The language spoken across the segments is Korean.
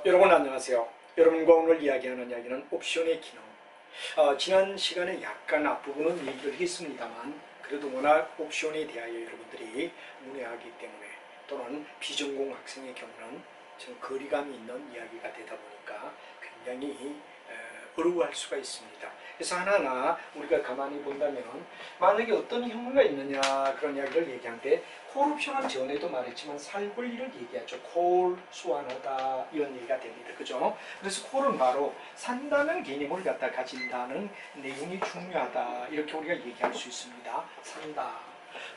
여러분 안녕하세요. 여러분과 오늘 이야기하는 이야기는 옵션의 기능. 지난 시간에 약간 앞부분은 얘기를 했습니다만 그래도 워낙 옵션에 대하여 여러분들이 문외하기 때문에 또는 비전공 학생의 경우는 좀 거리감이 있는 이야기가 되다 보니까 굉장히 어려워할 수가 있습니다. 그래서 하나하나 우리가 가만히 본다면 만약에 어떤 혐의가 있느냐 그런 이야기를 얘기하는데 콜옵션은 전에도 말했지만 살 권리를 얘기하죠. 콜, 소환하다 이런 얘기가 됩니다. 그죠? 그래서 콜은 바로 산다는 개념을 갖다 가진다는 내용이 중요하다 이렇게 우리가 얘기할 수 있습니다. 산다.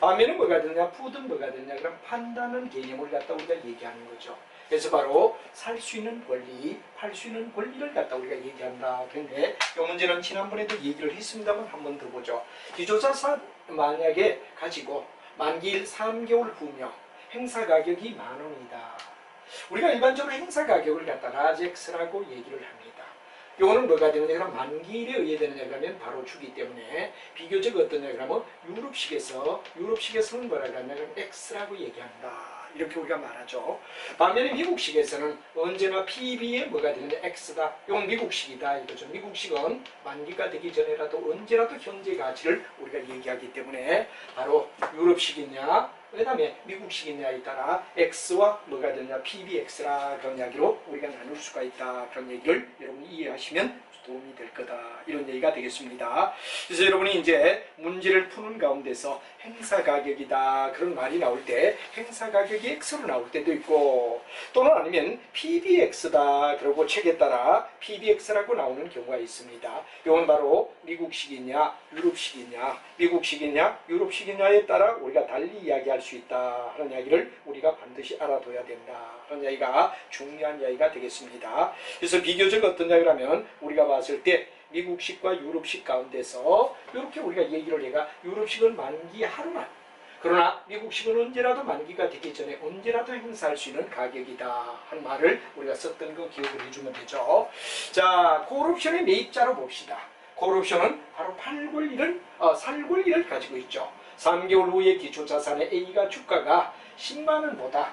반면에 뭐가 되느냐? 푸드는 뭐가 되느냐? 그럼 판다는 개념을 갖다 우리가 얘기하는 거죠. 그래서 바로 살 수 있는 권리, 팔 수 있는 권리를 갖다 우리가 얘기한다. 그런데 이 문제는 지난번에도 얘기를 했습니다만 한 번 더 보죠. 기초자산 만약에 가지고 만기일 3개월 후며 행사 가격이 10,000원이다. 우리가 일반적으로 행사 가격을 갖다 라젝스라고 얘기를 합니다. 이거는 뭐가 되느냐 그러면 만기일에 의해 되느냐 그러면 바로 주기 때문에 비교적 어떠냐 그러면 유럽식에서는 뭐라 그러냐면 X라고 얘기한다. 이렇게 우리가 말하죠. 반면에 미국식에서는 언제나 PB에 뭐가 되느냐 X다. 이건 미국식이다 이거죠. 미국식은 만기가 되기 전에라도 언제라도 현재 가치를 우리가 얘기하기 때문에 바로 유럽식이냐 그 다음에 미국식이냐에 따라 X와 뭐가 되느냐 PBX라 그런 이야기로 우리가 나눌 수가 있다. 그런 얘기를 여러분이 이해하시면 도움이 될 거다. 이런 얘기가 되겠습니다. 그래서 여러분이 이제 문제를 푸는 가운데서 행사 가격이다. 그런 말이 나올 때 행사 가격이 X로 나올 때도 있고 또는 아니면 PBX다. 그리고 책에 따라 PBX라고 나오는 경우가 있습니다. 이건 바로 미국식이냐 유럽식이냐 미국식이냐 유럽식이냐에 따라 우리가 달리 이야기할 수 있다. 하는 이야기를 우리가 반드시 알아둬야 된다. 하는 이야기가 중요한 이야기가 되겠습니다. 그래서 비교적 어떤 이야기라면 우리가 봤을 때 미국식과 유럽식 가운데서 이렇게 우리가 얘기를 해가 유럽식은 만기 하루만 그러나 미국식은 언제라도 만기가 되기 전에 언제라도 행사할 수 있는 가격이다 하는 말을 우리가 썼던 거 기억을 해주면 되죠. 자, 콜옵션의 매입자로 봅시다. 콜옵션은 바로 살 권리를 가지고 있죠. 3개월 후에 기초자산의 A가 주가가 10만원보다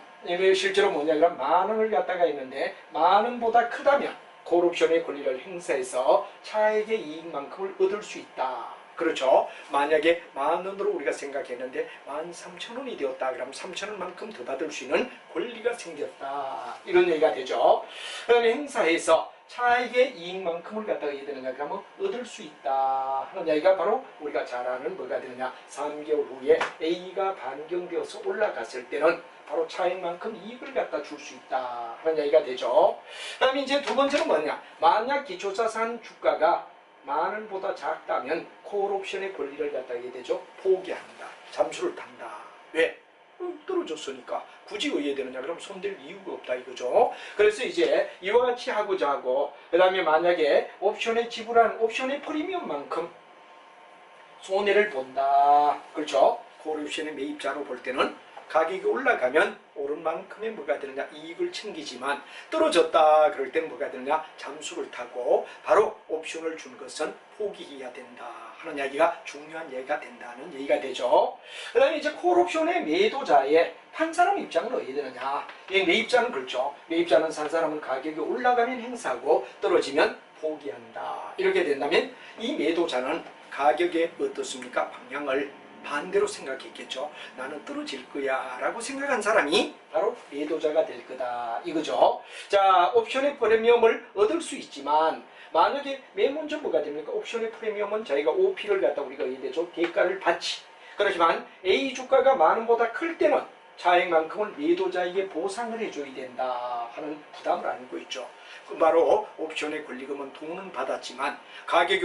실제로 뭐냐 그럼 만원을 갖다가 있는데 만원보다 크다면 콜옵션의 권리를 행사해서 차액의 이익만큼을 얻을 수 있다. 그렇죠. 만약에 만원으로 우리가 생각했는데 13,000원이 되었다. 그럼 3,000원만큼 더 받을 수 있는 권리가 생겼다. 이런 얘기가 되죠. 그 다음에 행사해서 차액의 이익만큼을 갖다가 해야 되느냐 그러면 얻을 수 있다 하는 이야기가 바로 우리가 잘 아는 뭐가 되느냐 3개월 후에 A가 반경되어서 올라갔을 때는 바로 차액만큼 이익을 갖다 줄 수 있다 하는 이야기가 되죠. 그 다음에 이제 두 번째는 뭐냐 만약 기초자산 주가가 만원보다 작다면 콜옵션의 권리를 갖다 하게 되죠. 포기한다. 잠수를 탄다. 왜? 떨어졌으니까 굳이 의해야 되느냐 그럼 손댈 이유가 없다 이거죠. 그래서 이제 이와 같이 하고자 하고 그 다음에 만약에 옵션에 지불한 옵션의 프리미엄만큼 손해를 본다. 그렇죠. 콜옵션의 매입자로 볼 때는 가격이 올라가면 오른 만큼의 뭐가 되느냐 이익을 챙기지만 떨어졌다 그럴 때는 뭐가 되느냐 잠수를 타고 바로 옵션을 준 것은 포기해야 된다 하는 이야기가 중요한 얘기가 된다는 얘기가 되죠. 그 다음에 이제 콜옵션의 매도자의 판 사람 입장은 어떻게 되느냐 이 매입자는 그렇죠. 매입자는 산 사람은 가격이 올라가면 행사하고 떨어지면 포기한다. 이렇게 된다면 이 매도자는 가격에 어떻습니까? 방향을 반대로 생각했겠죠. 나는 떨어질 거야 라고 생각한 사람이 바로 매도자가 될 거다 이거죠. 자, 옵션의 프리미엄을 얻을 수 있지만 만약에 맨 먼저 뭐가 됩니까? 옵션의 프리미엄은 저희가 OP를 갖다 우리가 얘기되죠. 대가를 받지. 그렇지만 A 주가가 만원보다 클 때는 차액만큼을 매도자에게 보상을 해줘야 된다 하는 부담을 안고 있죠. 바로 옵션의 권리금은 돈은 받았지만 가격이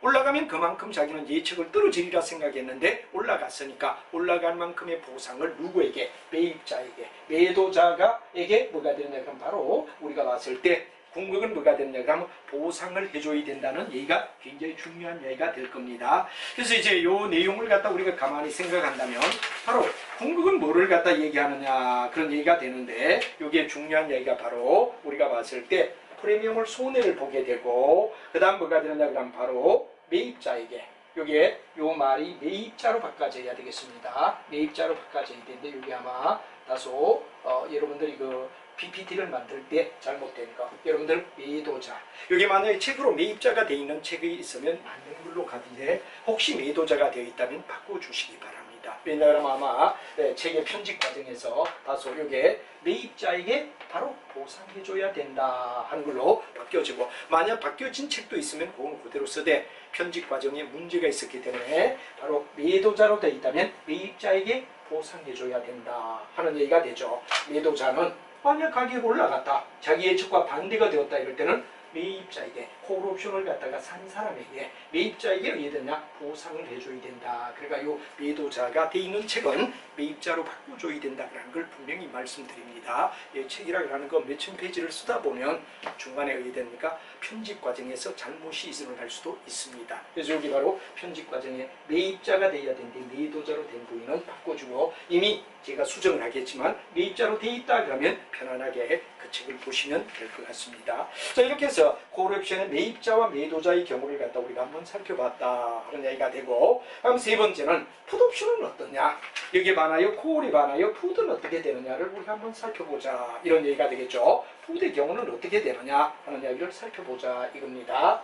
올라가면 그만큼 자기는 예측을 떨어지리라 생각했는데 올라갔으니까 올라간 만큼의 보상을 누구에게? 매입자에게, 매도자에게 뭐가 되느냐 그럼 바로 우리가 봤을 때 궁극은 뭐가 되느냐 그러면 보상을 해줘야 된다는 얘기가 굉장히 중요한 얘기가 될 겁니다. 그래서 이제 이 내용을 갖다 우리가 가만히 생각한다면 바로 궁극은 뭐를 갖다 얘기하느냐 그런 얘기가 되는데 이게 중요한 얘기가 바로 우리가 봤을 때 프리미엄을 손해를 보게 되고 그 다음 뭐가 되느냐 그러면 바로 매입자에게 요게 요 말이 매입자로 바꿔져야 되겠습니다. 매입자로 바꿔져야 되는데 요게 아마 다소 여러분들이 그 PPT를 만들 때 잘못된 거. 여러분들 매도자. 여기 만약에 책으로 매입자가 되어 있는 책이 있으면 맞는 걸로 가는데 혹시 매도자가 되어 있다면 바꿔주시기 바랍니다. 왜냐하면 아마 책의 편집 과정에서 다소 이게 매입자에게 바로 보상해줘야 된다 하는 걸로 바뀌어지고 만약 바뀌어진 책도 있으면 그건 그대로 쓰되 편집 과정에 문제가 있었기 때문에 바로 매도자로 되어 있다면 매입자에게 보상해줘야 된다 하는 얘기가 되죠. 매도자는 만약 가격이 올라갔다 자기 예측과 반대가 되었다 이럴 때는 매입자에게 콜옵션을 갖다가 산 사람에게 매입자에게 의해되냐 보상을 해줘야 된다. 그러니까 요 매도자가 돼 있는 책은 매입자로 바꿔줘야 된다라는 걸 분명히 말씀드립니다. 이 책이라고 하는 거 몇천 페이지를 쓰다 보면 중간에 의해됩니까 편집 과정에서 잘못이 일어날 수도 있습니다. 그래서 여기 바로 편집 과정에 매입자가 돼야 되는데 매도자로 된 부위는 바꿔주고 이미 제가 수정을 하겠지만 매입자로 돼 있다 그러면 편안하게 그 책을 보시면 될 것 같습니다. 자 이렇게 해서 콜옵션의 매입자와 매도자의 경우를 갖다 우리가 한번 살펴봤다 하는 얘기가 되고 그럼 세 번째는 풋옵션은 어떠냐 여기에 많아요 콜이 많아요 풋은 어떻게 되느냐를 우리가 한번 살펴보자 이런 얘기가 되겠죠. 풋의 경우는 어떻게 되느냐 하는 이야기를 살펴보자 이겁니다.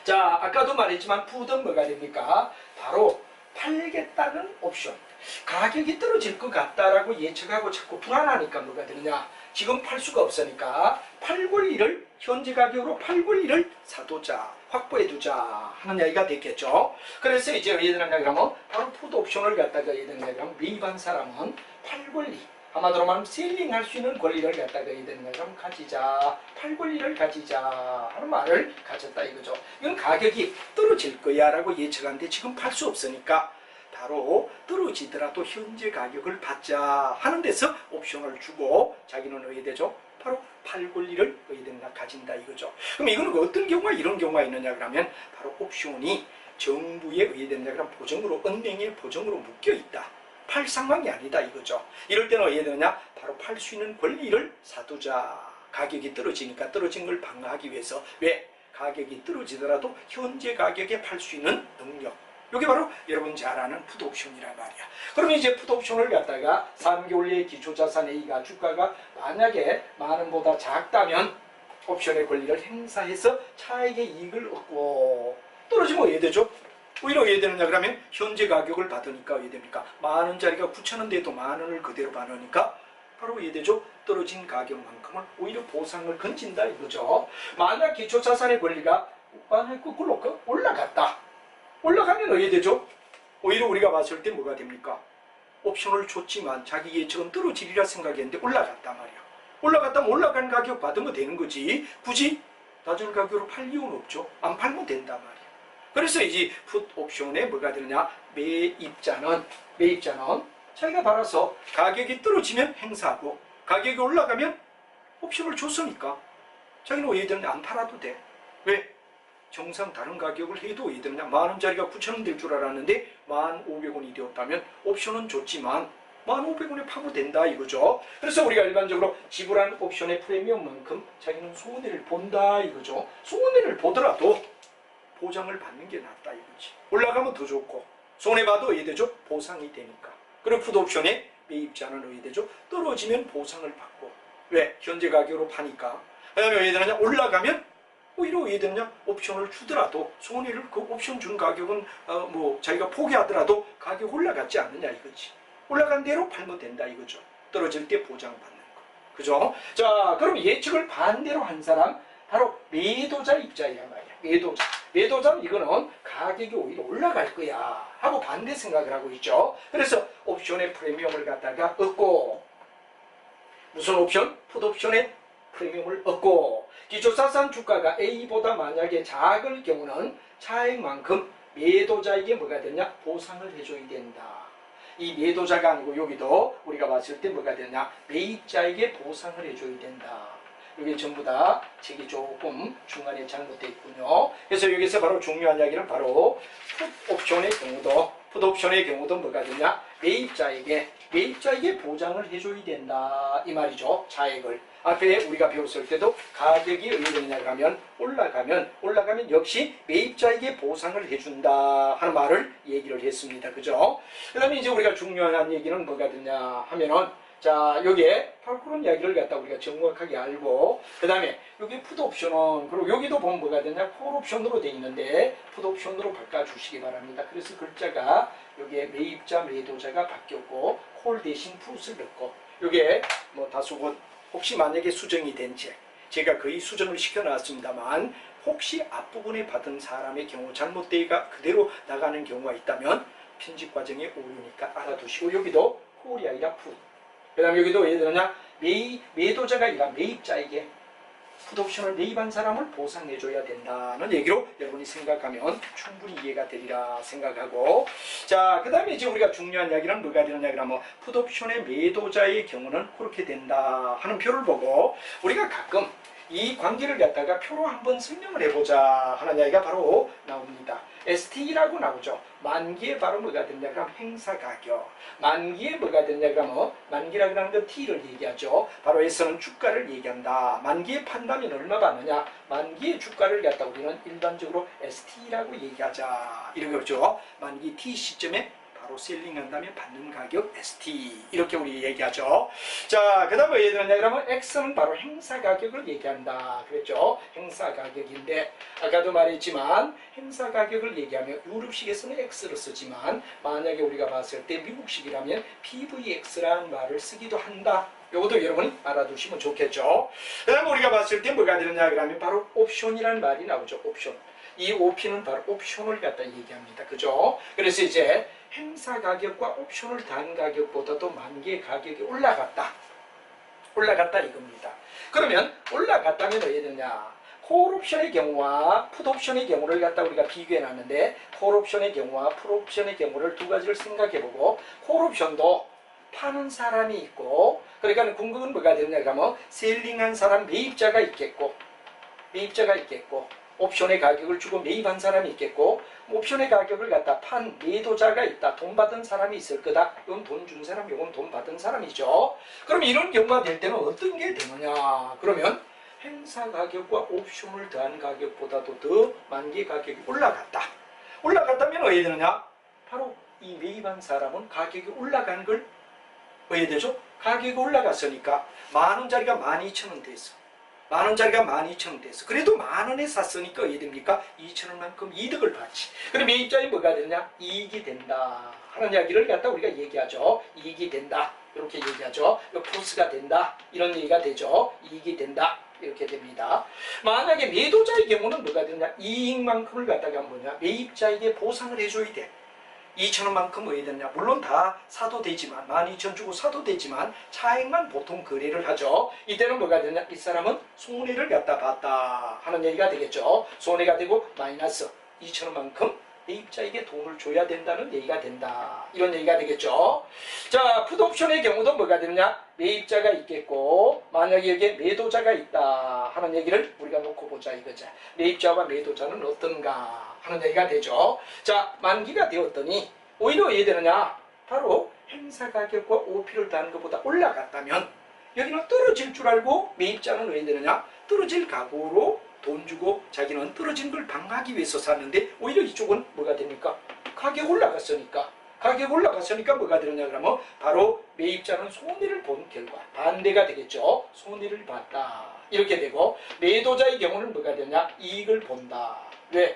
자 아까도 말했지만 풋은 뭐가 됩니까 바로 팔겠다는 옵션 가격이 떨어질 것 같다라고 예측하고 자꾸 불안하니까 뭐가 되느냐 지금 팔 수가 없으니까 팔권리를 현재 가격으로 팔권리를 사두자 확보해두자 하는 이야기가 됐겠죠. 그래서 이제 예를 들면 그러면 바로 풋 옵션을 갖다가 예를 들면 매입한 사람은 팔권리 한마디로 말하면 셀링할 수 있는 권리를 갖다가 예를 들면 가지자 팔권리를 가지자 하는 말을 가졌다 이거죠. 이건 가격이 떨어질 거야 라고 예측하는데 지금 팔 수 없으니까 바로 떨어지더라도 현재 가격을 받자 하는 데서 옵션을 주고 자기는 의해되죠. 바로 팔 권리를 의해된다 가진다 이거죠. 그럼 이거는 어떤 경우가 이런 경우가 있느냐 그러면 바로 옵션이 정부에 의해된다 그러면 보정으로 은행의 보정으로 묶여 있다. 팔 상황이 아니다 이거죠. 이럴 때는 어떻게 되느냐 바로 팔 수 있는 권리를 사두자. 가격이 떨어지니까 떨어진 걸 방어하기 위해서 왜? 가격이 떨어지더라도 현재 가격에 팔 수 있는 능력 이게 바로 여러분 잘 아는 풋옵션이란 말이야. 그러면 이제 풋옵션을 갖다가 3개월의 기초자산 A가 주가가 만약에 만원보다 작다면 옵션의 권리를 행사해서 차익의 이익을 얻고 떨어지면 어떻게 되죠? 오히려 왜 되느냐 그러면 현재 가격을 받으니까 왜 됩니까? 만원짜리가 9천원대도 만원을 그대로 받으니까 바로 왜 되죠? 떨어진 가격만큼은 오히려 보상을 건진다 이거죠. 만약 기초자산의 권리가 만약 거꾸로 올라갔다. 올라가면 어떻게 되죠? 오히려 우리가 봤을 때 뭐가 됩니까? 옵션을 줬지만 자기 예측은 떨어지리라 생각했는데 올라갔단 말이야. 올라갔다면 올라간 가격 받으면 되는 거지 굳이 낮은 가격으로 팔 이유는 없죠. 안 팔면 된단 말이야. 그래서 이제 풋 옵션에 뭐가 되느냐 매입자는 자기가 받아서 가격이 떨어지면 행사하고 가격이 올라가면 옵션을 줬으니까 자기는 왜 되느냐 안 팔아도 돼. 왜? 정상 다른 가격을 해도 왜 되느냐 만원짜리가 9천원 될 줄 알았는데 1,500원이 되었다면 옵션은 줬지만 1,500원에 파고 된다 이거죠. 그래서 우리가 일반적으로 지불한 옵션의 프리미엄만큼 자기는 손해를 본다 이거죠. 손해를 보더라도 보장을 받는 게 낫다 이거지. 올라가면 더 좋고 손해봐도 왜 되죠? 보상이 되니까. 그리고 풋옵션에 매입자는 왜 되죠? 떨어지면 보상을 받고 왜? 현재 가격으로 파니까. 그 다음에 왜 되느냐 올라가면 오히려 왜 되느냐 옵션을 주더라도 손해를 그 옵션 준 가격은 뭐 자기가 포기하더라도 가격 올라갔지 않느냐 이거지. 올라간 대로 팔면 된다 이거죠. 떨어질 때 보장받는 거. 그죠? 자 그럼 예측을 반대로 한 사람 바로 매도자 입장이란 말이야. 매도자는 이거는 가격이 오히려 올라갈 거야 하고 반대 생각을 하고 있죠. 그래서 옵션의 프리미엄을 갖다가 얻고 무슨 옵션? 풋옵션의 프리미엄을 얻고 기초자산 주가가 A보다 만약에 작을 경우는 차액만큼 매도자에게 뭐가 되냐? 보상을 해줘야 된다. 이 매도자가 아니고 여기도 우리가 봤을 때 뭐가 되냐? 매입자에게 보상을 해줘야 된다. 이게 전부 다 책이 조금 중간에 잘못되어 있군요. 그래서 여기서 바로 중요한 이야기는 바로 풋옵션의 경우도 뭐가 되냐? 매입자에게 보장을 해줘야 된다 이 말이죠. 차액을 앞에 우리가 배웠을 때도 가격이 어디냐 하면 올라가면 역시 매입자에게 보상을 해준다 하는 말을 얘기를 했습니다. 그죠? 그 다음에 이제 우리가 중요한 얘기는 뭐가 되냐 하면은 자, 요게 바로 그런 이야기를 갖다 우리가 정확하게 알고, 그 다음에 여기 풋 옵션은, 그리고 여기도 보면 뭐가 되냐, 콜 옵션으로 되어 있는데 풋 옵션으로 바꿔주시기 바랍니다. 그래서 글자가 여기에 매입자, 매도자가 바뀌었고 콜 대신 풋을 넣고, 요게 뭐 다소 혹시 만약에 수정이 된 책, 제가 거의 수정을 시켜놨습니다만 혹시 앞부분에 받은 사람의 경우 잘못되기가 그대로 나가는 경우가 있다면 편집 과정에 오류니까 알아두시고, 여기도 콜이 아니라 풋, 그 다음에 여기도 예를 들냐, 매도자가 아니라 매입자에게 풋옵션을 매입한 사람을 보상해줘야 된다는 얘기로 여러분이 생각하면 충분히 이해가 되리라 생각하고, 자, 그 다음에 이제 우리가 중요한 이야기는 뭐가 되느냐 그러면 풋옵션의 매도자의 경우는 그렇게 된다 하는 표를 보고, 우리가 가끔 이 관계를 갖다가 표로 한번 설명을 해보자 하는 이야기가 바로 나옵니다. ST라고 나오죠. 만기에 바로 뭐가 되냐 그러면 행사가격, 만기에 뭐가 되냐 그러면 만기라고 하는 건 T를 얘기하죠. 바로 S는 주가를 얘기한다. 만기에 판다면 얼마 받느냐, 만기의 주가를 갖다 우리는 일반적으로 ST라고 얘기하자 이런 거죠. 만기 T 시점에 바로 셀링한다면 받는 가격 ST 이렇게 우리 얘기하죠. 자, 그 다음에 예를 들냐 그러면 X는 바로 행사 가격을 얘기한다 그랬죠. 행사 가격인데 아까도 말했지만 행사 가격을 얘기하면 유럽식에서는 X를 쓰지만 만약에 우리가 봤을 때 미국식이라면 PVX라는 말을 쓰기도 한다. 요것도 여러분이 알아두시면 좋겠죠. 그 다음에 우리가 봤을 때 뭐가 되느냐 그러면 바로 옵션이라는 말이 나오죠. 옵션. 이 OP는 바로 옵션을 갖다 얘기합니다. 그죠? 그래서 이제 행사 가격과 옵션을 단 가격보다도 만기의 가격이 올라갔다 이겁니다. 그러면 올라갔다면 어떻게 되냐, 콜 옵션의 경우와 풋 옵션의 경우를 갖다 우리가 비교해 놨는데, 콜 옵션의 경우와 풋 옵션의 경우를 두 가지를 생각해 보고, 콜 옵션도 파는 사람이 있고, 그러니까 궁극은 뭐가 되느냐 그러면 셀링한 사람 매입자가 있겠고, 옵션의 가격을 주고 매입한 사람이 있겠고, 옵션의 가격을 갖다 판 매도자가 있다. 돈 받은 사람이 있을 거다. 이건 돈 준 사람, 이건 돈 받은 사람이죠. 그럼 이런 경우가 될 때는 어떤 게 되느냐, 그러면 행사 가격과 옵션을 더한 가격보다도 더 만기 가격이 올라갔다면 어떻게 되느냐, 바로 이 매입한 사람은 가격이 올라간 걸 어떻게 되죠? 가격이 올라갔으니까 만원짜리가 12,000원 됐어. 만원짜리가 12,000원 됐어. 그래도 만원에 샀으니까 어떻게 됩니까? 2,000원만큼 이득을 받지. 그럼 매입자에 뭐가 되느냐? 이익이 된다 하는 이야기를 갖다 우리가 얘기하죠. 이익이 된다 이렇게 얘기하죠. 플러스가 된다 이런 얘기가 되죠. 이익이 된다 이렇게 됩니다. 만약에 매도자의 경우는 뭐가 되느냐, 이익만큼을 갖다가 뭐냐, 매입자에게 보상을 해줘야 돼. 2,000원만큼 어떻게 되느냐, 물론 다 사도 되지만 12,000원 주고 사도 되지만 차액만 보통 거래를 하죠. 이때는 뭐가 되느냐, 이 사람은 손해를 갖다 봤다 하는 얘기가 되겠죠. 손해가 되고 마이너스 2,000원만큼 매입자에게 돈을 줘야 된다는 얘기가 된다 이런 얘기가 되겠죠. 자, 풋 옵션의 경우도 뭐가 되느냐, 매입자가 있겠고 만약에 여기에 매도자가 있다 하는 얘기를 우리가 놓고 보자 이거죠. 매입자와 매도자는 어떤가 하는 얘기가 되죠. 자, 만기가 되었더니 오히려 왜 되느냐, 바로 행사 가격과 OP를 더한 것보다 올라갔다면 여기는 떨어질 줄 알고 매입자는 왜 되느냐, 떨어질 각오로 돈 주고 자기는 떨어진 걸 방어하기 위해서 샀는데 오히려 이쪽은 뭐가 됩니까, 가격 올라갔으니까 뭐가 되느냐 그러면 바로 매입자는 손해를 본 결과 반대가 되겠죠. 손해를 봤다 이렇게 되고, 매도자의 경우는 뭐가 되느냐, 이익을 본다. 왜?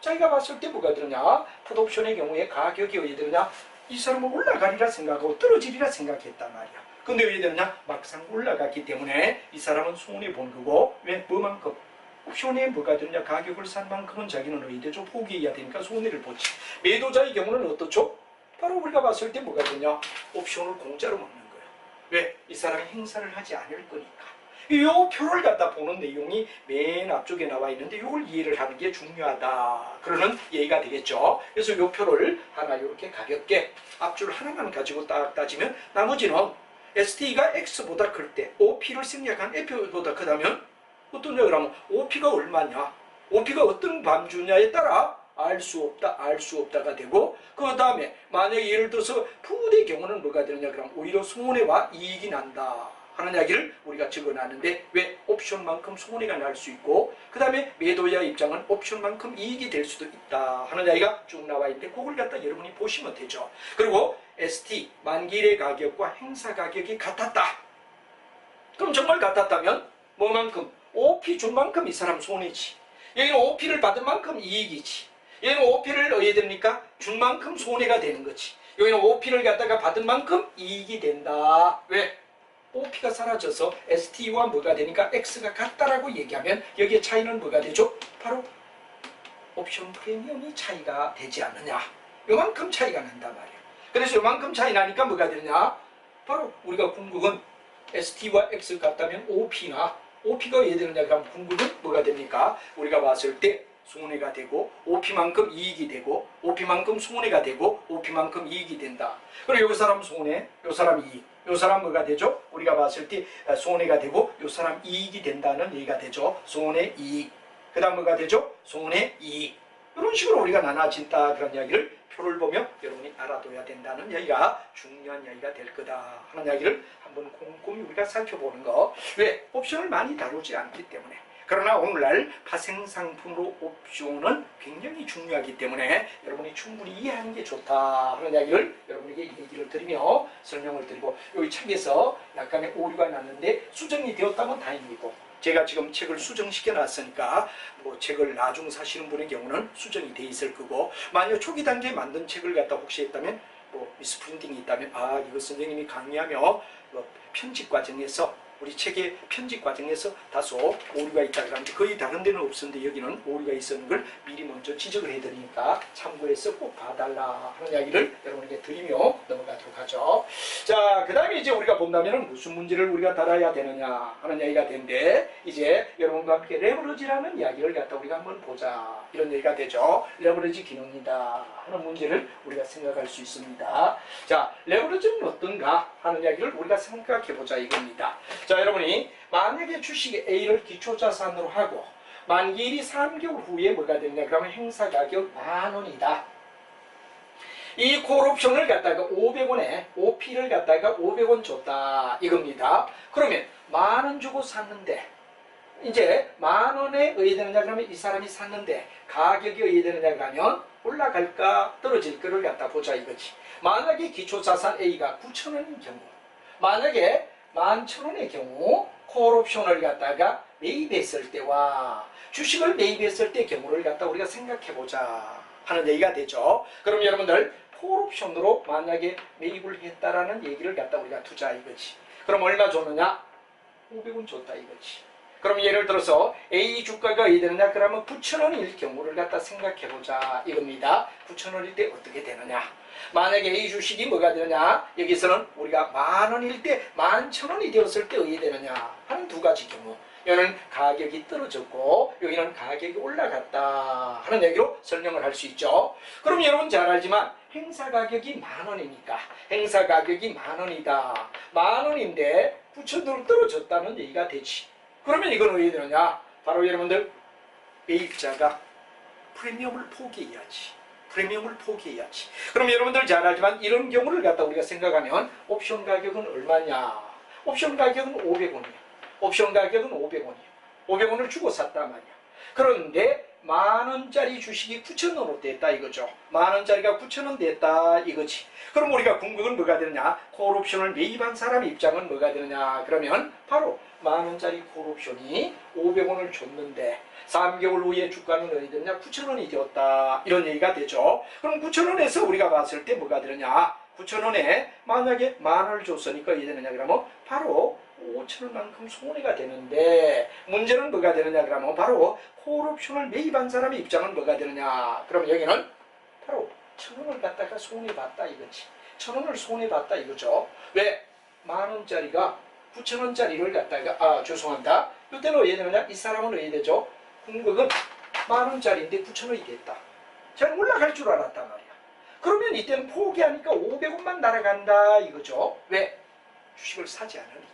자기가 봤을 때 뭐가 되느냐, 풋옵션의 경우에 가격이 어디 되느냐, 이 사람은 올라가리라 생각하고 떨어지리라 생각했단 말이야. 근데 왜 되느냐, 막상 올라갔기 때문에 이 사람은 손해 본 거고, 왜? 뭐만큼? 옵션에 뭐가 되느냐, 가격을 산 만큼은 자기는 의대죠. 포기해야 되니까 손해를 보지. 매도자의 경우는 어떻죠? 바로 우리가 봤을 때 뭐가 되냐, 옵션을 공짜로 먹는 거예요. 왜? 이 사람이 행사를 하지 않을 거니까. 이 표를 갖다 보는 내용이 맨 앞쪽에 나와 있는데 이걸 이해를 하는 게 중요하다 그러는 얘기가 되겠죠. 그래서 이 표를 하나 이렇게 가볍게 앞줄 하나만 가지고 딱 따지면 나머지는 ST가 X보다 클 때 OP를 생략한 F보다 크다면 어떠냐 그러면 OP가 얼마냐, OP가 어떤 반주냐에 따라 알 수 없다가 되고, 그 다음에 만약에 예를 들어서 풋의 경우는 뭐가 되느냐 그러면 오히려 손해와 이익이 난다 하는 이야기를 우리가 적어놨는데, 왜? 옵션만큼 손해가 날 수 있고 그 다음에 매도자 입장은 옵션만큼 이익이 될 수도 있다 하는 이야기가 쭉 나와 있는데 그걸 갖다 여러분이 보시면 되죠. 그리고 ST 만기일의 가격과 행사 가격이 같았다. 그럼 정말 같았다면 뭐만큼? OP 준 만큼 이 사람 손해지. 여기는 OP를 받은 만큼 이익이지. 여기는 OP를 어떻게 됩니까? 준 만큼 손해가 되는 거지. 여기는 OP를 갖다가 받은 만큼 이익이 된다. 왜? OP가 사라져서 ST와 뭐가 되니까 X가 같다라고 얘기하면 여기에 차이는 뭐가 되죠? 바로 옵션 프리미엄이 차이가 되지 않느냐. 요만큼 차이가 난단 말이야. 그래서 요만큼 차이 나니까 뭐가 되느냐? 바로 우리가 궁극은 ST와 X 같다면 OP나 OP가 왜 되느냐? 그럼 궁극은 뭐가 됩니까? 우리가 봤을 때 손해가 되고 OP만큼 이익이 되고 OP만큼 손해가 되고 OP만큼 이익이 된다. 그리고 요 사람 손해, 요 사람 이익, 요 사람 뭐가 되죠? 우리가 봤을 때 손해가 되고 요 사람 이익이 된다는 얘기가 되죠. 손해, 이익. 그 다음 뭐가 되죠? 손해, 이익. 이런 식으로 우리가 나눠진다. 그런 이야기를 표를 보며 여러분이 알아둬야 된다는 이야기가 중요한 이야기가 될 거다 하는 이야기를 한번 꼼꼼히 우리가 살펴보는 거. 왜? 옵션을 많이 다루지 않기 때문에. 그러나 오늘날 파생상품으로 옵션은 굉장히 중요하기 때문에 여러분이 충분히 이해하는 게 좋다 하는 이야기를 여러분에게 얘기를 드리며 설명을 드리고, 여기 책에서 약간의 오류가 났는데 수정이 되었다면 다행이고, 제가 지금 책을 수정시켜 놨으니까 뭐 책을 나중 사시는 분의 경우는 수정이 돼 있을 거고, 만약 초기 단계에 만든 책을 갖다 혹시 했다면 뭐 미스프린팅이 있다면 이거 선생님이 강의하며 뭐 편집 과정에서 우리 책의 편집 과정에서 다소 오류가 있다 그러는데 거의 다른 데는 없었는데 여기는 오류가 있었는 걸 미리 먼저 지적을 해드리니까 참고해서 꼭 봐달라 하는 이야기를 여러분에게 드리며 넘어가도록 하죠. 자, 그 다음에 이제 우리가 본다면 무슨 문제를 우리가 달아야 되느냐 하는 이야기가 되는데, 이제 여러분과 함께 레버리지라는 이야기를 갖다 우리가 한번 보자 이런 얘기가 되죠. 레버리지 기능이다 하는 문제를 우리가 생각할 수 있습니다. 자, 레버리지는 어떤가 하는 이야기를 우리가 생각해 보자 이겁니다. 자, 여러분이 만약에 주식의 A를 기초자산으로 하고 만기일이 3개월 후에 뭐가 되냐? 그러면 행사가격 10,000원이다. 이 콜옵션을 갖다가 500원에 OP를 갖다가 500원 줬다 이겁니다. 그러면 10,000원 주고 샀는데 이제 10,000원에 의해 되느냐? 그러면 이 사람이 샀는데 가격이 의해 되느냐? 그러면 올라갈까 떨어질 거를 갖다 보자 이거지. 만약에 기초자산 A가 9,000원인 경우, 만약에 11,000원의 경우 콜옵션을 갖다가 매입했을 때와 주식을 매입했을 때 경우를 갖다 우리가 생각해보자 하는 얘기가 되죠. 그럼 여러분들 콜옵션으로 만약에 매입을 했다라는 얘기를 갖다 우리가 두자 이거지. 그럼 얼마 줬느냐? 500원 줬다 이거지. 그럼 예를 들어서 A 주가가 어떻게 되느냐? 그러면 9,000원일 경우를 갖다 생각해보자 이겁니다. 9,000원일 때 어떻게 되느냐? 만약에 이 주식이 뭐가 되느냐? 여기서는 우리가 10,000원일 때 11,000원이 되었을 때 어떻게 되느냐 하는 두 가지 경우. 여기는 가격이 떨어졌고 여기는 가격이 올라갔다 하는 얘기로 설명을 할 수 있죠. 그럼 여러분 잘 알지만 행사 가격이 10,000원이니까 행사 가격이 10,000원이다. 10,000원인데 9,000원으로 떨어졌다는 얘기가 되지. 그러면 이건 어떻게 되느냐? 바로 여러분들 매입자가 프리미엄을 포기해야지. 프리미엄을 포기해야지. 그럼 여러분들 잘 알지만 이런 경우를 갖다 우리가 생각하면 옵션 가격은 얼마냐? 옵션 가격은 500원이야. 옵션 가격은 500원이야. 500원을 주고 샀단 말이야. 그런데 10,000원짜리 주식이 9,000원으로 됐다 이거죠. 10,000원짜리가 9,000원 됐다 이거지. 그럼 우리가 궁극은 뭐가 되느냐? 콜옵션을 매입한 사람의 입장은 뭐가 되느냐? 그러면 바로 10,000원짜리 콜옵션이 500원을 줬는데 3개월 후에 주가는 어디 되느냐? 9,000원이 되었다. 이런 얘기가 되죠. 그럼 9,000원에서 우리가 봤을 때 뭐가 되느냐? 9,000원에 만약에 10,000원을 줬으니까 어디 되느냐? 그러면 바로 5,000원만큼 손해가 되는데 문제는 뭐가 되느냐? 그러면 바로 콜옵션을 매입한 사람의 입장은 뭐가 되느냐? 그럼 여기는 바로 1,000원을 갖다가 손해봤다 이거지. 1,000원을 손해봤다 이거죠. 왜? 10,000원짜리가 9,000원짜리를 갖다가 죄송합니다. 이때는 왜 되느냐? 이 사람은 왜 되죠? 궁극은 10,000원짜리인데 9,000원이 됐다. 잘 올라갈 줄 알았단 말이야. 그러면 이때는 포기하니까 500원만 날아간다 이거죠. 왜? 주식을 사지 않으니까.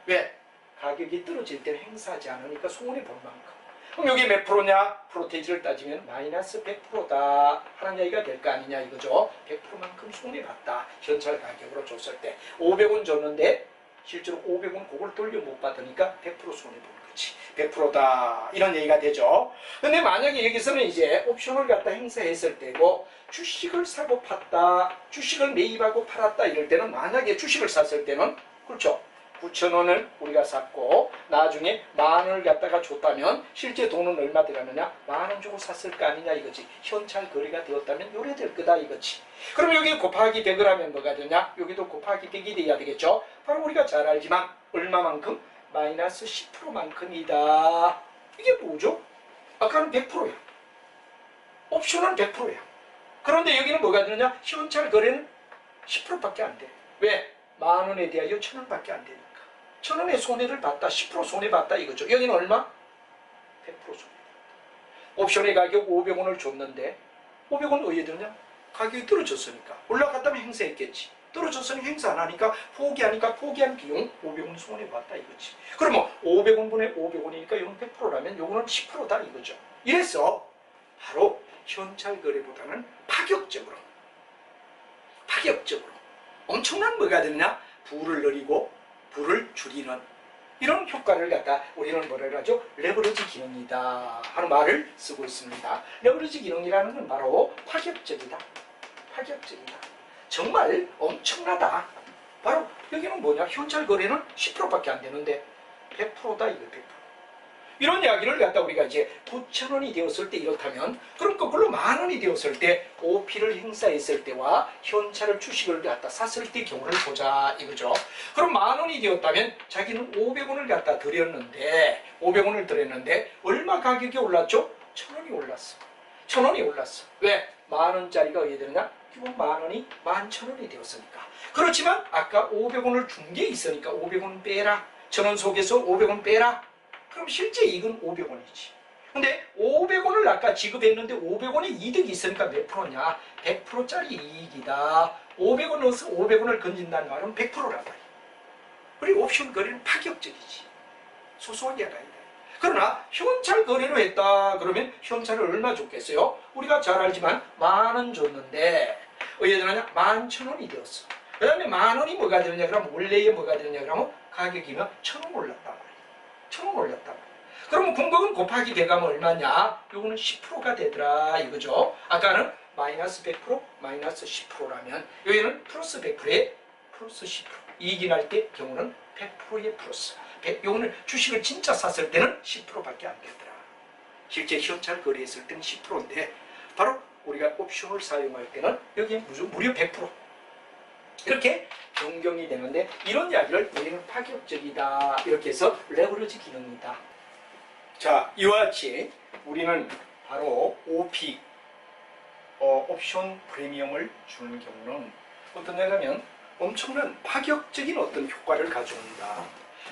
왜? 가격이 떨어질 때는 행사하지 않으니까 손해볼 만큼. 그럼 여기 몇 프로냐? 프로테이지를 따지면 마이너스 100%다 하는 얘기가 될 거 아니냐 이거죠. 100%만큼 손해봤다. 현찰 가격으로 줬을 때 500원 줬는데 실제로 500원 그걸 돌려 못 받으니까 100% 손해보는 거지. 100%다 이런 얘기가 되죠. 근데 만약에 여기서는 이제 옵션을 갖다 행사했을 때고 주식을 사고 팠다, 주식을 매입하고 팔았다 이럴 때는 만약에 주식을 샀을 때는 그렇죠. 9,000원을 우리가 샀고 나중에 10,000원을 갖다가 줬다면 실제 돈은 얼마 들어가느냐? 10,000원 주고 샀을 거 아니냐 이거지. 현찰 거래가 되었다면 요래될 거다 이거지. 그럼 여기 곱하기 100을 하면 뭐가 되냐? 여기도 곱하기 100이 돼야 되겠죠. 바로 우리가 잘 알지만 얼마만큼? 마이너스 10%만큼이다. 이게 뭐죠? 아까는 100%야. 옵션은 100%야. 그런데 여기는 뭐가 되느냐? 현찰 거래는 10%밖에 안 돼. 왜? 10,000원에 대하여 1,000원밖에 안 되니까. 1,000원의 손해를 봤다. 10% 손해봤다 이거죠. 여기는 얼마? 100% 손해. 옵션의 가격 500원을 줬는데 500원 어디에 드느냐? 가격이 떨어졌으니까. 올라갔다면 행사했겠지. 떨어졌으니 행사 안 하니까 포기하니까 포기한 비용 500원 손해봤다 이거지. 그러면 500원분의 500원이니까 이건 100%라면 이거는 10%다 이거죠. 이래서 바로 현찰 거래보다는 파격적으로 엄청난 뭐가 되느냐? 부를 늘리고 부를 줄이는 이런 효과를 갖다 우리는 뭐라 하죠? 레버리지 기능이다 하는 말을 쓰고 있습니다. 레버리지 기능이라는 건 바로 파격적이다. 정말 엄청나다. 바로 여기는 뭐냐? 현찰 거래는 10%밖에 안 되는데 100%다 이거 100%. 이런 이야기를 갖다 우리가 이제 9,000원이 되었을 때 이렇다면 그럼 거꾸로 10,000원이 되었을 때 OP를 행사했을 때와 현찰을 주식을 갖다 샀을 때 경우를 보자 이거죠. 그럼 10,000원이 되었다면 자기는 500원을 갖다 드렸는데 500원을 드렸는데 얼마 가격이 올랐죠? 1,000원이 올랐어. 1,000원이 올랐어. 왜? 10,000원짜리가 어디에 되느냐? 기본 10,000원이 11,000원이 되었으니까. 그렇지만 아까 500원을 준 게 있으니까 500원 빼라. 1,000원 속에서 500원 빼라. 그럼 실제 이익은 500원이지. 근데 500원을 아까 지급했는데 500원의 이득이 있으니까 몇 프로냐? 100%짜리 이익이다. 500원 넣어서 500원을 건진다는 말은 100%라다. 그리고 옵션 거래는 파격적이지. 소소한 게 아니다. 그러나 현찰 거래로 했다 그러면 현찰을 얼마 줬겠어요? 우리가 잘 알지만 10,000원 줬는데 어디에 되느냐? 11,000원이 되었어. 그 다음에 10,000원이 뭐가 되느냐 그러면 원래의 뭐가 되느냐 그러면 가격이면 1,000원 올랐단 말이야. 1,000원 올렸다. 그러면 궁극은 곱하기 100하면 얼마냐? 요거는 10%가 되더라 이거죠. 아까는 마이너스 100% 마이너스 10%라면 여기는 플러스 100%에 플러스 10%. 이익이 날 때 경우는 100%의 플러스. 요거는 주식을 진짜 샀을 때는 10%밖에 안 되더라. 실제 현찰 거래했을 때는 10%인데 바로 우리가 옵션을 사용할 때는 여기에 무려 100%. 이렇게 변경이 되는데 이런 이야기를 우리는 파격적이다 이렇게 해서 레버리지 기능이다. 자, 이와 같이 우리는 바로 OP 옵션 프리미엄을 주는 경우는 어떤 데냐면 엄청난 파격적인 어떤 효과를 가져온다.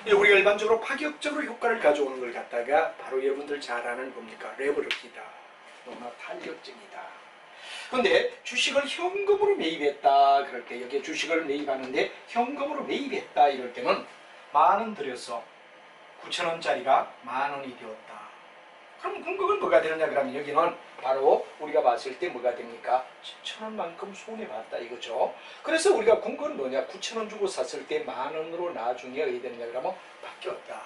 우리가 일반적으로 파격적으로 효과를 가져오는 걸 갖다가 바로 여러분들 잘 아는 겁니까? 레버리지다. 너무나 탄력적이다. 근데 주식을 현금으로 매입했다 그럴 때 여기에 주식을 매입하는데 현금으로 매입했다 이럴 때는 10,000원 들여서 9,000원짜리가 10,000원이 되었다. 그럼 궁극은 뭐가 되느냐 그러면 여기는 바로 우리가 봤을 때 뭐가 됩니까? 1,000원만큼 손해봤다 이거죠. 그래서 우리가 궁극은 뭐냐? 9,000원 주고 샀을 때 10,000원으로 나중에 어디 되느냐 그러면 바뀌었다.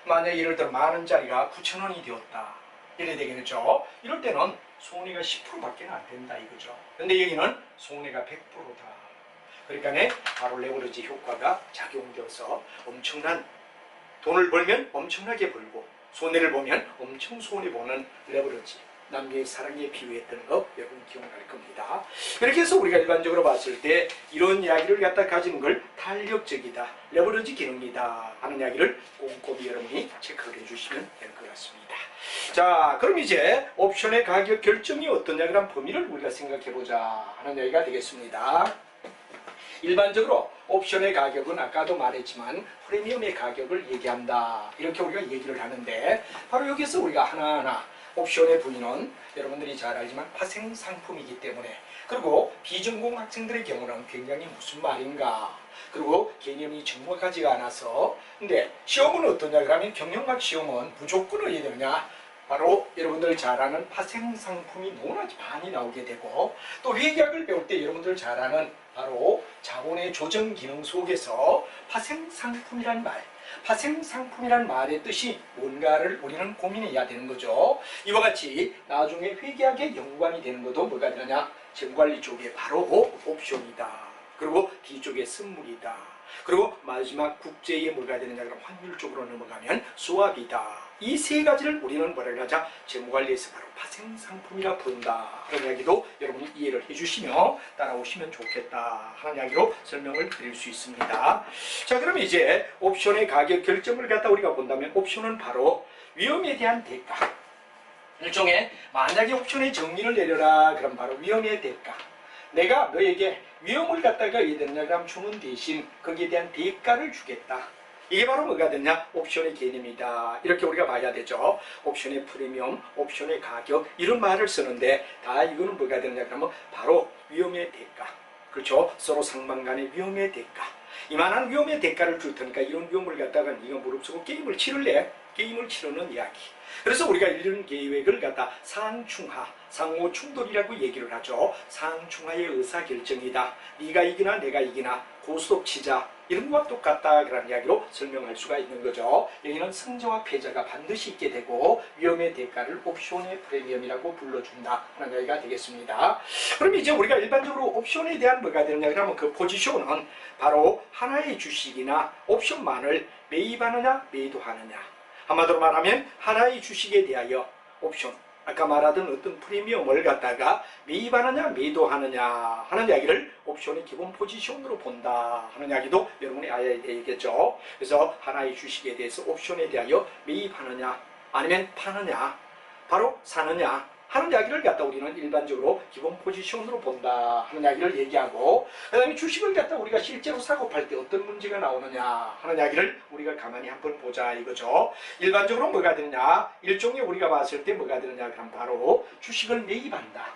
만약 예를 들어 10,000원짜리가 9,000원이 되었다. 이래 되겠죠. 이럴 때는 손해가 10%밖에 안 된다 이거죠. 근데 여기는 손해가 100%다. 그러니까 바로 레버리지 효과가 작용되어서 엄청난 돈을 벌면 엄청나게 벌고 손해를 보면 엄청 손해보는 레버리지. 남녀의 사랑에 비유했던 거 여러분 기억날 겁니다. 그렇게 해서 우리가 일반적으로 봤을 때 이런 이야기를 갖다 가지는 걸 탄력적이다, 레버리지 기능이다 하는 이야기를 꼼꼼히 여러분이 체크를 해주시면 될 것 같습니다. 자, 그럼 이제 옵션의 가격 결정이 어떠냐 그런 범위를 우리가 생각해보자 하는 이야기가 되겠습니다. 일반적으로 옵션의 가격은 아까도 말했지만 프리미엄의 가격을 얘기한다 이렇게 우리가 얘기를 하는데 바로 여기서 우리가 하나하나 옵션의 부위는 여러분들이 잘 알지만 파생 상품이기 때문에 그리고 비전공 학생들의 경우는 굉장히 무슨 말인가 그리고 개념이 정확하지가 않아서 근데 시험은 어떠냐 그러면 경영학 시험은 무조건 어디 되느냐 바로 여러분들 잘 아는 파생상품이 너무나 많이 나오게 되고, 또 회계학을 배울 때 여러분들 잘 아는 바로 자본의 조정 기능 속에서 파생상품이란 말, 파생상품이란 말의 뜻이 뭔가를 우리는 고민해야 되는 거죠. 이와 같이 나중에 회계학에 연관이 되는 것도 뭐가 되느냐, 재무관리 쪽에 바로 옵션이다. 그리고 뒤쪽에 선물이다. 그리고 마지막 국제에 뭐가 되느냐, 그럼 환율 쪽으로 넘어가면 수합이다. 이 세 가지를 우리는 뭐라고 하자, 재무관리에서 바로 파생상품이라 부른다 하는 이야기도 여러분이 이해를 해주시며 따라오시면 좋겠다 하는 이야기로 설명을 드릴 수 있습니다. 자, 그럼 이제 옵션의 가격 결정을 갖다 우리가 본다면, 옵션은 바로 위험에 대한 대가, 일종의 만약에 옵션의 정리를 내려라 그럼 바로 위험의 대가, 내가 너에게 위험을 갖다가 얘들냐 그럼 주는 대신 거기에 대한 대가를 주겠다. 이게 바로 뭐가 되냐, 옵션의 개념이다. 이렇게 우리가 봐야 되죠. 옵션의 프리미엄, 옵션의 가격, 이런 말을 쓰는데 다 이거는 뭐가 되느냐 그러면 바로 위험의 대가. 그렇죠? 서로 상반간의 위험의 대가. 이만한 위험의 대가를 줄 테니까 이런 위험을 갖다가 네가 무릅쓰고 게임을 치를래? 게임을 치르는 이야기. 그래서 우리가 이런 계획을 갖다 상충하, 상호 충돌이라고 얘기를 하죠. 상충하의 의사결정이다. 네가 이기나 내가 이기나 고스톱 치자, 이런 것과 똑같다 그런 이야기로 설명할 수가 있는 거죠. 여기는 승자와 패자가 반드시 있게 되고 위험의 대가를 옵션의 프리미엄이라고 불러준다 하는 이야기가 되겠습니다. 그럼 이제 우리가 일반적으로 옵션에 대한 뭐가 되느냐 그러면 그 포지션은 바로 하나의 주식이나 옵션만을 매입하느냐 매도하느냐, 한마디로 말하면 하나의 주식에 대하여 옵션, 아까 말하던 어떤 프리미엄을 갖다가 매입하느냐 매도하느냐 하는 이야기를 옵션의 기본 포지션으로 본다 하는 이야기도 여러분이 알아야 되겠죠. 그래서 하나의 주식에 대해서 옵션에 대하여 매입하느냐 아니면 파느냐, 바로 사느냐 하는 이야기를 갖다 우리는 일반적으로 기본 포지션으로 본다 하는 이야기를 얘기하고, 그 다음에 주식을 갖다 우리가 실제로 사고 팔 때 어떤 문제가 나오느냐 하는 이야기를 우리가 가만히 한번 보자 이거죠. 일반적으로 뭐가 되느냐, 일종의 우리가 봤을 때 뭐가 되느냐 그럼 바로 주식을 매입한다.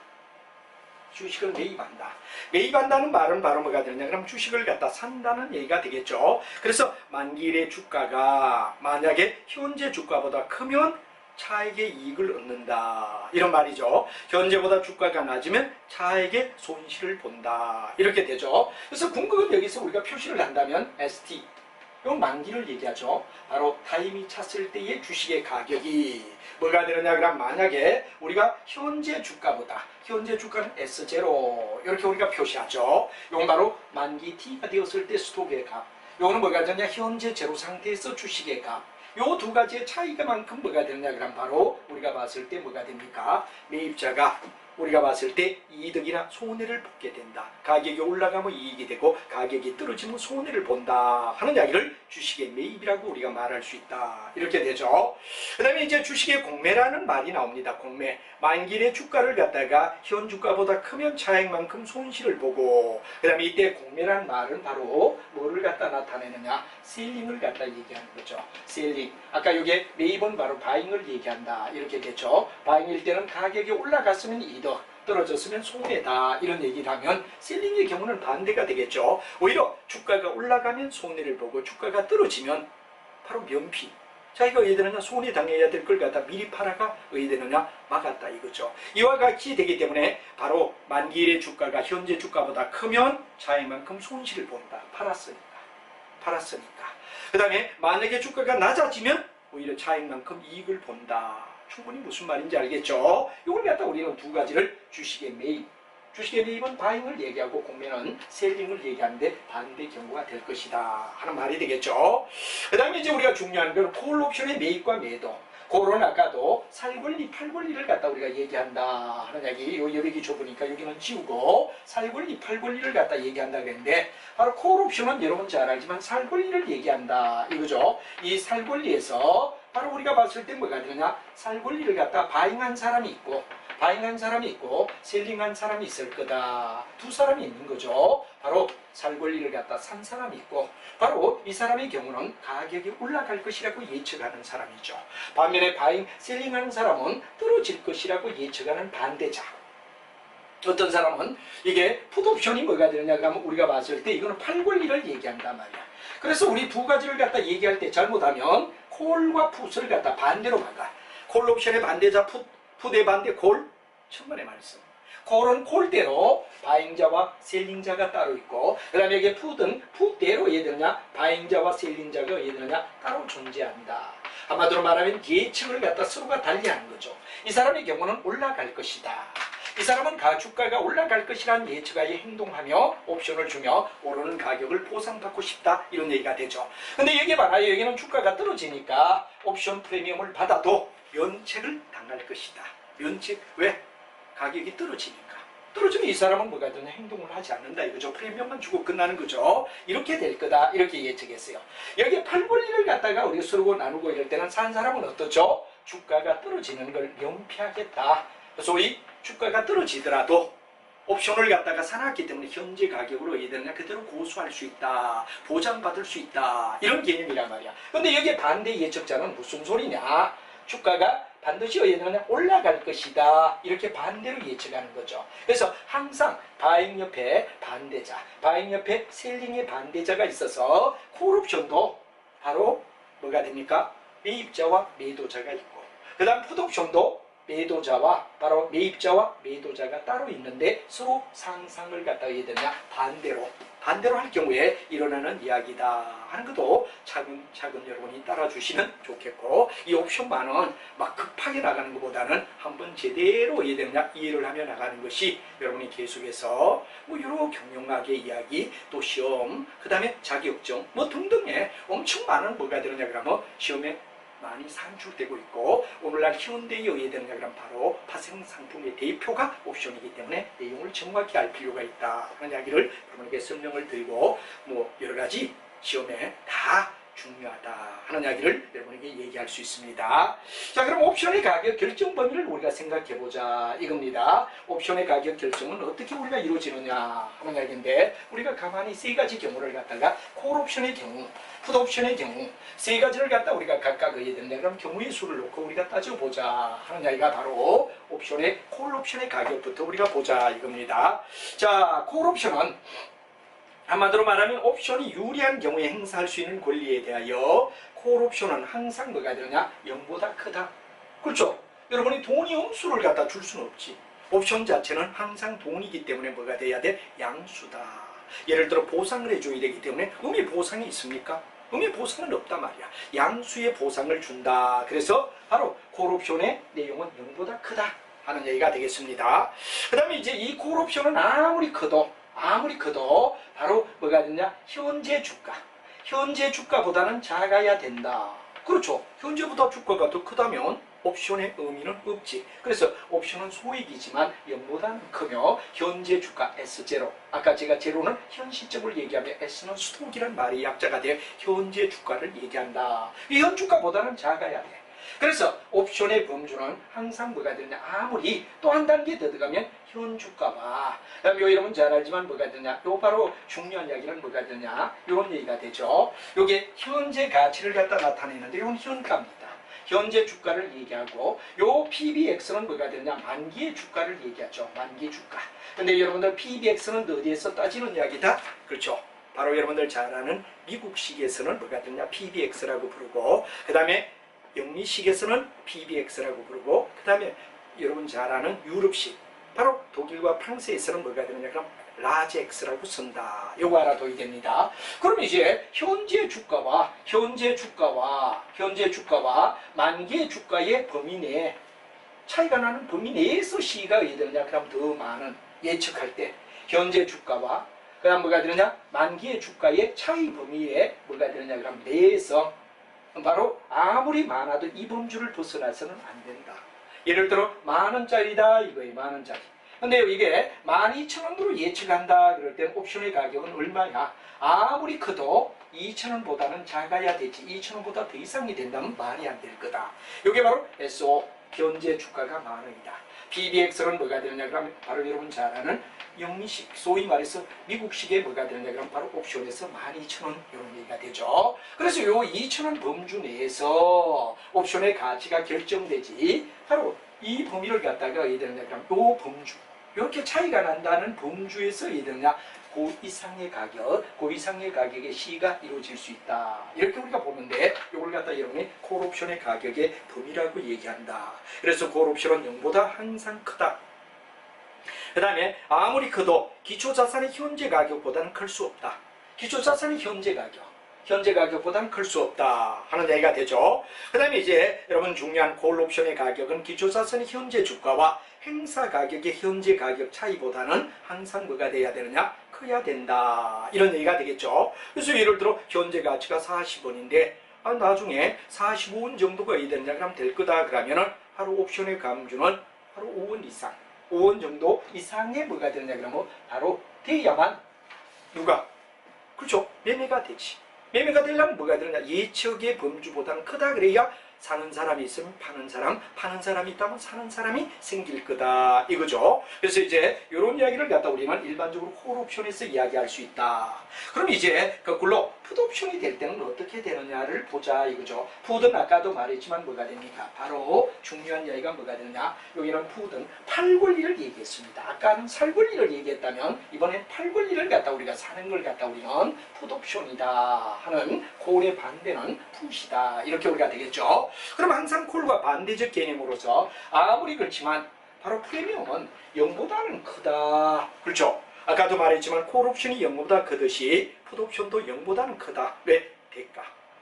주식을 매입한다. 매입한다는 말은 바로 뭐가 되느냐 그럼 주식을 갖다 산다는 얘기가 되겠죠. 그래서 만기일의 주가가 만약에 현재 주가보다 크면 차액의 이익을 얻는다 이런 말이죠. 현재보다 주가가 낮으면 차액의 손실을 본다 이렇게 되죠. 그래서 궁극은 여기서 우리가 표시를 한다면 ST, 이건 만기를 얘기하죠. 바로 타임이 찼을 때의 주식의 가격이 뭐가 되느냐 그럼 만약에 우리가 현재 주가보다, 현재 주가는 S0 이렇게 우리가 표시하죠. 이건 바로 만기 T가 되었을 때 스톡의 값, 이거는 뭐가 되느냐 현재 제로 상태에서 주식의 값, 요 두 가지의 차이가만큼 뭐가 되느냐 그럼 바로 우리가 봤을 때 뭐가 됩니까? 매입자가 우리가 봤을 때 이득이나 손해를 보게 된다. 가격이 올라가면 이익이 되고 가격이 떨어지면 손해를 본다 하는 이야기를 주식의 매입이라고 우리가 말할 수 있다 이렇게 되죠. 그 다음에 이제 주식의 공매라는 말이 나옵니다. 공매, 만기일의 주가를 갖다가 현 주가보다 크면 차액만큼 손실을 보고, 그 다음에 이때 공매라는 말은 바로 뭐를 갖다 나타내느냐, 셀링을 갖다 얘기하는 거죠. 셀링, 아까 이게 매입은 바로 바잉을 얘기한다 이렇게 되죠. 바잉일 때는 가격이 올라갔으면 이득, 떨어졌으면 손해다 이런 얘기를 하면, 셀링의 경우는 반대가 되겠죠. 오히려 주가가 올라가면 손해를 보고 주가가 떨어지면 바로 면피, 자기가 의되느냐 손해 당해야 될 걸 갖다 미리 팔아가 의되느냐 막았다 이거죠. 이와 같이 되기 때문에 바로 만기일의 주가가 현재 주가보다 크면 차액만큼 손실을 본다. 팔았으니까. 그 다음에 만약에 주가가 낮아지면 오히려 차액만큼 이익을 본다. 충분히 무슨 말인지 알겠죠? 이걸 갖다 우리는 두 가지를 주식의 매입, 주식의 매입은 바잉을 얘기하고 공매는 셀링을 얘기하는데 반대 경우가 될 것이다 하는 말이 되겠죠. 그 다음에 이제 우리가 중요한 건 콜 옵션의 매입과 매도, 그런 아까도 살 권리, 팔 권리를 갖다 우리가 얘기한다 하는 이야기, 요 여백이 좁으니까 여기는 지우고 살 권리, 팔 권리를 갖다 얘기한다 그랬는데, 바로 콜 옵션은 여러분 잘 알지만 살 권리를 얘기한다 이거죠. 이 살 권리에서 바로 우리가 봤을 때 뭐가 되느냐, 살 권리를 갖다 바잉한 사람이 있고 셀링한 사람이 있을 거다. 두 사람이 있는 거죠. 바로 살 권리를 갖다 산 사람이 있고, 바로 이 사람의 경우는 가격이 올라갈 것이라고 예측하는 사람이죠. 반면에 바잉, 셀링하는 사람은 떨어질 것이라고 예측하는 반대자. 어떤 사람은 이게 풋옵션이 뭐가 되느냐 하면 우리가 봤을 때 이거는 팔 권리를 얘기한단 말이야. 그래서 우리 두 가지를 갖다 얘기할 때 잘못하면 콜과 풋을 갖다 반대로 막아. 콜옵션의 반대자 풋의 반대 콜, 천만의 말씀. 콜은 콜대로 바잉자와 셀링자가 따로 있고, 그 다음에 여기 풋은 풋대로 얘들냐 바잉자와 셀링자가 얘들냐 따로 존재한다. 한마디로 말하면 예측을 갖다 서로가 달리하는 거죠. 이 사람의 경우는 올라갈 것이다. 이 사람은 주가가 올라갈 것이라는 예측하에 행동하며 옵션을 주며 오르는 가격을 보상받고 싶다, 이런 얘기가 되죠. 근데 여기 봐라요. 여기는 주가가 떨어지니까 옵션 프리미엄을 받아도 면책을 당할 것이다. 면책, 왜? 가격이 떨어지니까. 떨어지면 이 사람은 뭐가 되냐 행동을 하지 않는다 이거죠. 프리미엄만 주고 끝나는 거죠. 이렇게 될 거다, 이렇게 예측했어요. 여기 8분리를 갖다가 우리가 서로 나누고 이럴 때는 산 사람은 어떻죠? 주가가 떨어지는 걸 명피하겠다. 소위 주가가 떨어지더라도 옵션을 갖다가 사놨기 때문에 현재 가격으로 얘들은 그대로 고수할 수 있다, 보장받을 수 있다, 이런 개념이란 말이야. 근데 여기에 반대 예측자는 무슨 소리냐? 주가가 반드시 얘들은 올라갈 것이다, 이렇게 반대로 예측하는 거죠. 그래서 항상 바잉 옆에 반대자, 바잉 옆에 셀링의 반대자가 있어서 콜옵션도 바로 뭐가 됩니까? 매입자와 매도자가 있고, 그 다음 풋옵션도 매도자와 바로 매입자와 매도자가 따로 있는데 서로 상상을 갖다가 해야 되냐 반대로 할 경우에 일어나는 이야기다 하는 것도 차근차근 여러분이 따라주시면 좋겠고, 이 옵션만은 막 급하게 나가는 것보다는 한번 제대로 해야 되느냐 이해를 하며 나가는 것이 여러분이 계속해서 뭐 여러 경영학의 이야기, 또 시험, 그 다음에 자격증 뭐 등등의 엄청 많은 뭐가 되느냐 그러면 시험에 많이 산출되고 있고, 오늘날 현대에 의해 되느냐 그럼 바로 파생 상품의 대표가 옵션이기 때문에 내용을 정확히 알 필요가 있다 하는 이야기를 여러분에게 설명을 드리고, 뭐 여러 가지 시험에 다 중요하다 하는 이야기를 여러분에게 얘기할 수 있습니다. 자, 그럼 옵션의 가격 결정 범위를 우리가 생각해 보자 이겁니다. 옵션의 가격 결정은 어떻게 우리가 이루어지느냐 하는 이야기인데, 우리가 가만히 세 가지 경우를 갖다가 콜옵션의 경우, 풋옵션의 경우 세 가지를 갖다 우리가 각각 의해야 되는데, 그럼 경우의 수를 놓고 우리가 따져보자 하는 이야기가 바로 옵션의 콜옵션의 가격부터 우리가 보자 이겁니다. 자, 콜옵션은 한마디로 말하면 옵션이 유리한 경우에 행사할 수 있는 권리에 대하여 콜옵션은 항상 뭐가 되느냐 0보다 크다. 그렇죠? 여러분이 돈이 음수를 갖다 줄 수는 없지. 옵션 자체는 항상 돈이기 때문에 뭐가 돼야 돼? 양수다. 예를 들어 보상을 해줘야 되기 때문에 음의 보상이 있습니까? 음의 보상은 없단 말이야. 양수의 보상을 준다. 그래서 바로 콜옵션의 내용은 0보다 크다 하는 얘기가 되겠습니다. 그 다음에 이제 이 콜옵션은 아무리 커도 바로 뭐가 되냐 현재 주가보다는 작아야 된다. 그렇죠. 현재보다 주가가 더 크다면 옵션의 의미는 없지. 그래서 옵션은 소액이지만 0보다는 크며 현재 주가 S0, 아까 제가 제로는 현 시점을 얘기하며 S는 스톡이란 말이 약자가 돼 현재 주가를 얘기한다. 이 현 주가보다는 작아야 돼. 그래서 옵션의 범주는 항상 뭐가 되느냐 아무리 또 한 단계 더 들어가면 현 주가와, 그다음에 요 여러분 잘 알지만 뭐가 되냐 요 바로 중요한 이야기는 뭐가 되냐 이런 얘기가 되죠. 요게 현재 가치를 갖다 나타내는데 이건 현가입니다. 현재 주가를 얘기하고, 요 PBX는 뭐가 되냐 만기의 주가를 얘기하죠. 만기 주가. 근데 여러분들 PBX는 어디에서 따지는 이야기다? 그렇죠. 바로 여러분들 잘 아는 미국식에서는 뭐가 되냐 PBX라고 부르고, 그 다음에 영미식에서는 PBX라고 부르고, 그 다음에 여러분 잘 아는 유럽식, 바로 독일과 프랑스에서는 뭐가 되느냐 그럼 라지 X라고 쓴다. 요거 알아둬야 됩니다. 그럼 이제 현재 주가와 만기의 주가의 범위 내에 차이가 나는 범위 내에서 시가 어디 되느냐 그럼 더 많은 예측할 때 현재 주가와 그 다음 뭐가 되느냐 만기의 주가의 차이 범위에 뭐가 되느냐 그럼 내에서 바로 아무리 많아도 이 범주를 벗어나서는 안 된다. 예를 들어 10,000원짜리다 이거예요. 10,000원짜리. 근데 이게 12,000원으로 예측한다 그럴 때 옵션의 가격은 얼마야? 아무리 커도 2,000원보다는 작아야 되지. 2,000원보다 더 이상이 된다면 말이 안 될 거다. 이게 바로 SO 현재 주가가 10,000원이다. PBX는 뭐가 되느냐 그러면 바로 여러분 잘 아는 영미식, 소위 말해서 미국식의 뭐가 되느냐 그러면 바로 옵션에서 12,000원 이런 얘기가 되죠. 그래서 요 2,000원 범주 내에서 옵션의 가치가 결정되지, 바로 이 범위를 갖다가 어디 되느냐 그러면 요 범주, 이렇게 차이가 난다는 범주에서 어디 되느냐 그 이상의 가격, 그 이상의 가격의 시가 이루어질 수 있다. 이렇게 우리가 보는데 이걸 갖다 여러분이 콜옵션의 가격의 범위라고 얘기한다. 그래서 콜옵션은 0보다 항상 크다. 그 다음에 아무리 커도 기초자산의 현재 가격보다는 클 수 없다. 기초자산의 현재 가격보다는 클 수 없다 하는 얘기가 되죠. 그 다음에 이제 여러분 중요한 콜옵션의 가격은 기초자산의 현재 주가와 행사 가격의 현재 가격 차이보다는 항상 뭐가 돼야 되느냐? 커야 된다. 이런 얘기가 되겠죠. 그래서 예를 들어 현재 가치가 40원인데 나중에 45원 정도가 해야 되느냐? 그럼 될 거다. 그러면은 바로 옵션의 감주는 바로 5원 이상, 5원 정도 이상의 뭐가 되느냐? 그러면 바로 돼야만 누가? 그렇죠. 매매가 되지. 매매가 되려면 뭐가 되느냐? 예측의 범주보다는 크다. 그래야 사는 사람이 있으면 파는 사람이 있다면 사는 사람이 생길 거다. 이거죠. 그래서 이제 이런 이야기를 갖다 우리는 일반적으로 콜옵션에서 이야기할 수 있다. 그럼 이제 거꾸로 풋옵션이 될 때는 어떻게 되느냐를 보자. 이거죠. 풋은 아까도 말했지만 뭐가 됩니까? 바로 중요한 이야기가 뭐가 되느냐? 여기는 풋은 팔 권리를 얘기했습니다. 아까는 살 권리를 얘기했다면 이번엔 팔 권리를 갖다 우리가 사는 걸 갖다 우리는 풋옵션이다 하는 콜의 반대는 풋이다. 이렇게 우리가 되겠죠. 그럼 항상 콜과 반대적 개념으로서 아무리 그렇지만 바로 프리미엄은 0보다는 크다. 그렇죠? 아까도 말했지만 콜옵션이 0보다 크듯이 풋옵션도 0보다는 크다. 왜?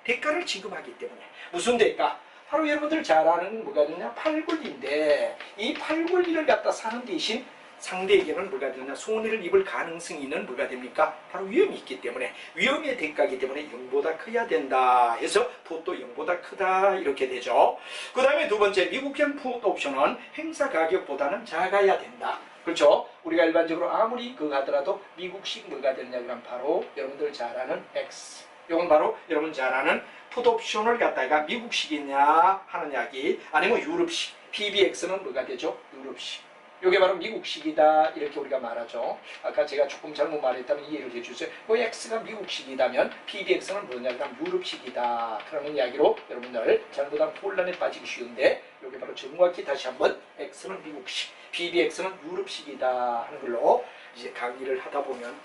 대가를 지급하기 때문에. 무슨 대가? 바로 여러분들 잘 아는 뭐가 되냐? 팔권리인데 이 팔권리를 갖다 사는 대신 상대에게는 뭐가 되느냐? 손해를 입을 가능성이 있는 뭐가 됩니까? 바로 위험이 있기 때문에 위험의 대가이기 때문에 0보다 커야 된다 해서 풋도 0보다 크다 이렇게 되죠. 그 다음에 두 번째 미국형 풋 옵션은 행사 가격보다는 작아야 된다. 그렇죠? 우리가 일반적으로 아무리 그거 하더라도 미국식 뭐가 되느냐 그럼 바로 여러분들 잘 아는 X. 이건 바로 여러분 잘 아는 풋 옵션을 갖다가 미국식이냐 하는 이야기 아니면 유럽식. PBX는 뭐가 되죠? 유럽식. 이게 바로 미국식이다 이렇게 우리가 말하죠. 아까 제가 조금 잘못 말했다면 이해를 해주세요. 그 X가 미국식이다면 PBX는 뭐냐 그럼 유럽식이다. 그러는 이야기로 여러분들 잘못하면 혼란에 빠지기 쉬운데 이게 바로 정확히 다시 한번 X는 미국식, PBX는 유럽식이다 하는 걸로 이제 강의를 하다 보면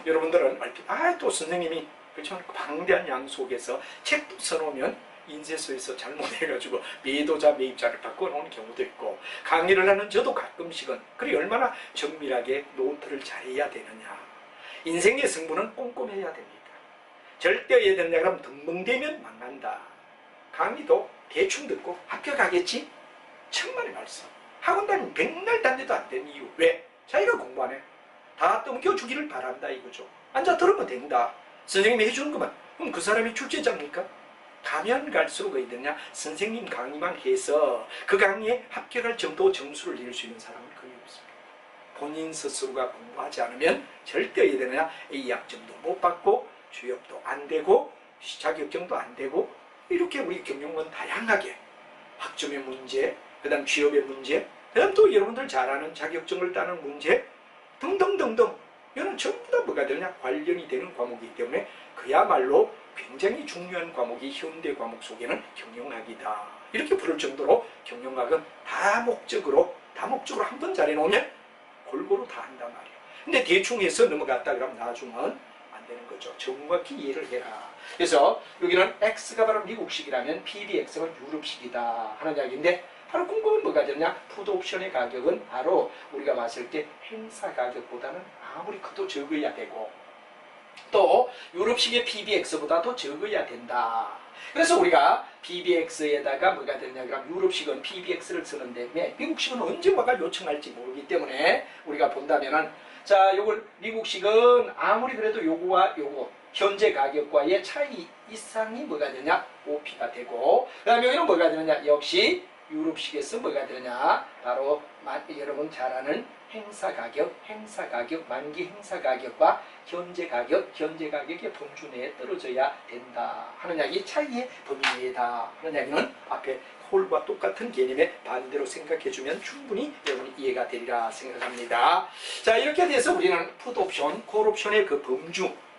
여러분들은 또 선생님이 그렇죠? 방대한 양 속에서 책도 써놓으면 인쇄소에서 잘못해가지고 매도자 매입자를 바꿔놓은 경우도 있고 강의를 하는 저도 가끔씩은 그래 얼마나 정밀하게 노트를 잘해야 되느냐. 인생의 승부는 꼼꼼해야 됩니다. 절대 해야 되느냐 그러면 덤벙대면 망한다. 강의도 대충 듣고 합격하겠지? 천만의 말씀. 학원 다니면 백날 다녀도 안 되는 이유. 왜? 자기가 공부 안 해. 다 넘겨주기를 바란다 이거죠. 앉아 들으면 된다. 선생님이 해주는 것만. 그럼 그 사람이 출제자입니까? 가면 갈수록 어디 되냐? 선생님 강의만 해서 그 강의에 합격할 정도 점수를 낼 수 있는 사람은 거의 없습니다. 본인 스스로가 공부하지 않으면 절대 어디 되느냐? A학점도 못 받고 취업도 안 되고 자격증도 안 되고 이렇게 우리 경영은 다양하게 학점의 문제, 그 다음 취업의 문제, 그 다음 또 여러분들 잘 아는 자격증을 따는 문제 등등등등 이거는 전부 다 뭐가 되느냐? 관련이 되는 과목이기 때문에 그야말로 굉장히 중요한 과목이 현대 과목 속에는 경영학이다. 이렇게 부를 정도로 경영학은 다목적으로 한번 잘해놓으면 골고루 다 한단 말이에요. 근데 대충 해서 넘어갔다 그러면 나중은 안 되는 거죠. 정확히 이해를 해라. 그래서 여기는 X가 바로 미국식이라면 PBX는 유럽식이다 하는 이야기인데 바로 궁금한 뭐가 되느냐? 풋옵션의 가격은 바로 우리가 봤을 때 행사 가격보다는 아무리 커도 적어야 되고 또 유럽식의 PBX보다도 적어야 된다. 그래서 우리가 PBX에다가 뭐가 되느냐 그럼 유럽식은 PBX를 쓰는데 미국식은 언제 뭐가 요청할지 모르기 때문에 우리가 본다면은 자 요걸 미국식은 아무리 그래도 요거와 요거 현재 가격과의 차이 이상이 뭐가 되냐 OP가 되고 그 다음에 여기는 뭐가 되느냐 역시 유럽식에서 뭐가 되느냐 바로 여러분 잘 아는 행사 가격, 만기 행사 가격과 현재 가격의 범주 내에 떨어져야 된다 하는 이야기 차이의 범위 내다 하는 이야기는 앞에 콜과 똑같은 개념의 반대로 생각해주면 충분히 여러분이 이해가 되리라 생각합니다. 자 이렇게 돼서 우리는 풋옵션, 콜옵션의 그